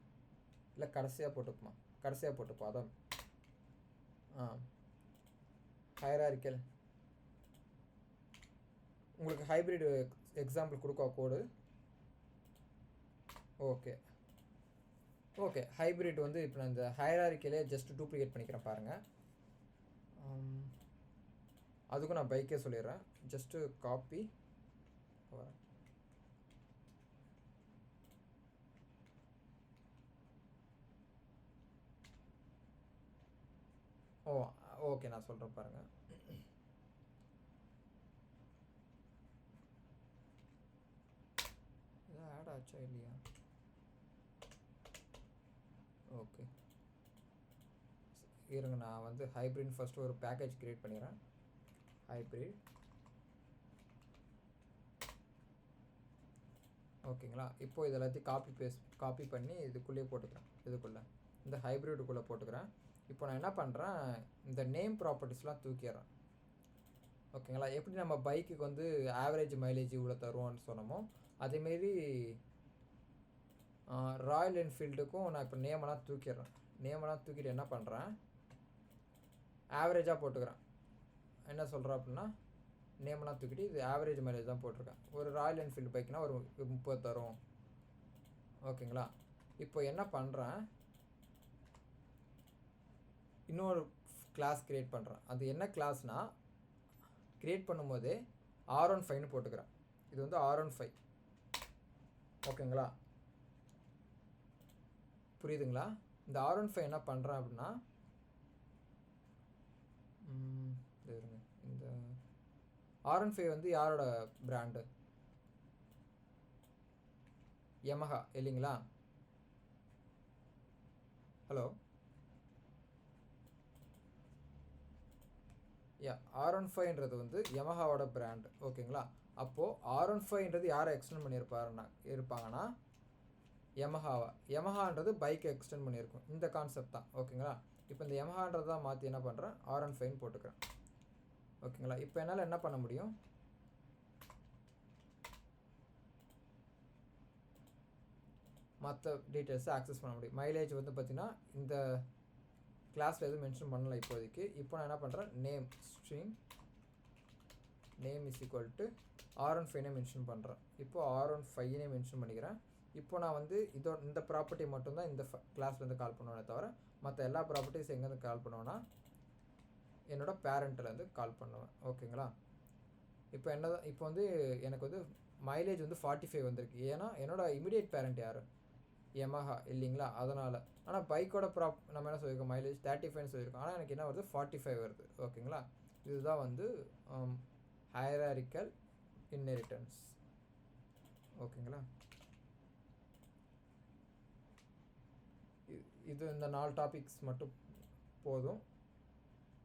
இல்லை கடைசியாக போட்டுப்போம், அதான். ஹையரார்கிக்கல். உங்களுக்கு ஹைப்ரிட் எக்ஸாம்பிள் கொடுக்க கோடு. ஓகே, ஹைப்ரிட் வந்து இப்போ நான் இந்த ஹையரார்கிக்கலே ஜஸ்ட் டூப்ளிகேட் பண்ணிக்கிறேன் பாருங்கள். அதுக்கும் நான் பைக்கே சொல்லிடுறேன். ஜஸ்ட்டு காப்பி வரேன். ஓகே, நான் சொல்கிறேன் பாருங்கள். இதான் ஆட் ஆச்சா இல்லையா? ஓகே, இருங்க, நான் வந்து ஹைப்ரிட் ஃபஸ்ட்டு ஒரு பேக்கேஜ் க்ரியேட் பண்ணிடுறேன். ஹைப்ரிட். ஓகேங்களா? இப்போ இது எல்லாத்தையும் காப்பி பண்ணி இதுக்குள்ளேயே போட்டுக்கிறேன். இந்த ஹைப்ரிடுக்குள்ளே போட்டுக்கிறேன். இப்போ நான் என்ன பண்ணுறேன், இந்த நேம் ப்ராப்பர்ட்டிஸ்லாம் தூக்கிடுறேன். ஓகேங்களா? எப்படி நம்ம பைக்குக்கு வந்து ஆவரேஜ் மைலேஜ் இவ்வளோ தருவோம்னு சொன்னோமோ அதேமாரி ராயல் என்ஃபீல்டுக்கும் நான் இப்போ நேமெல்லாம் தூக்கிடுறேன். நேமெல்லாம் தூக்கிட்டு என்ன பண்ணுறேன், ஆவரேஜாக போட்டுக்கிறேன். என்ன சொல்கிறேன் அப்படின்னா நேம்லாம் தூக்கிட்டு இது ஆவரேஜ் மைலேஜ் தான் போட்டிருக்கேன். ஒரு ராயல் என்ஃபீல்டு பைக்னால் ஒரு 30 தரும். ஓகேங்களா? இப்போ என்ன பண்ணுறேன், இன்னொரு கிளாஸ் க்ரியேட் பண்ணுறேன். அது என்ன கிளாஸ்னால் க்ரியேட் பண்ணும்போதே R15 போட்டுக்கிறேன். இது வந்து R15. ஓகேங்களா? புரியுதுங்களா? இந்த R15 என்ன பண்ணுறேன் அப்படின்னா இந்த R15 வந்து யாரோட பிராண்டு? யமஹா இல்லைங்களா? ஹலோ, R15ன்றது வந்து யமஹாவோட பிராண்டு. ஓகேங்களா? அப்போது R15ன்றது யாரை எக்ஸ்டெண்ட் இருப்பாங்கன்னா யமஹான்றது பைக்கை எக்ஸ்டெண்ட் பண்ணியிருக்கும். இந்த கான்செப்ட் தான். ஓகேங்களா? இப்போ இந்த யமஹான்றது தான் மாற்றி என்ன பண்ணுறேன், R15 போட்டுக்கிறேன். ஓகேங்களா? இப்போ என்னால் என்ன பண்ண முடியும், மற்ற டீட்டெயில்ஸை ஆக்சஸ் பண்ண முடியும். மைலேஜ் வந்து பார்த்திங்கன்னா இந்த கிளாஸில் எதுவும் மென்ஷன் பண்ணலை இப்போதைக்கு. இப்போ நான் என்ன பண்ணுறேன், name stream name is equal to R15 mention பண்ணுறேன். இப்போது R15 மென்ஷன் பண்ணிக்கிறேன். இப்போ நான் வந்து இந்த ப்ராப்பர்ட்டி மட்டும்தான் இந்த கிளாஸ்லேருந்து கால் பண்ணுவேனே தவிர மற்ற எல்லா ப்ராப்பர்ட்டிஸ் எங்கேருந்து கால் பண்ணுவேன்னா என்னோடய பேரண்ட்லேருந்து கால் பண்ணுவேன். ஓகேங்களா? இப்போ என்னதான் இப்போ வந்து எனக்கு வந்து மைலேஜ் வந்து 45 வந்திருக்கு. ஏன்னா என்னோடய இமிடியேட் பேரண்ட் யார், யமஹா இல்லைங்களா? அதனால். ஆனால் பைக்கோட நம்ம என்ன சொல்லியிருக்கோம், மைலேஜ் 35 சொல்லியிருக்கோம். ஆனால் எனக்கு என்ன வருது, 45 வருது. ஓகேங்களா? இதுதான் வந்து ஹைராரிக்கல் இன்ஹெரிட்டன்ஸ். ஓகேங்களா? இது இந்த 4 டாபிக்ஸ் மட்டும் போதும்.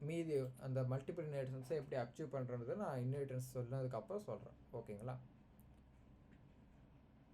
மீதி அந்த மல்டிபிள் இன்ஹெரிட்டன்ஸை எப்படி அச்சீவ் பண்ணுறது நான் இன்ஹெரிட்டன்ஸ் சொன்னதுக்கப்புறம் சொல்கிறேன். ஓகேங்களா?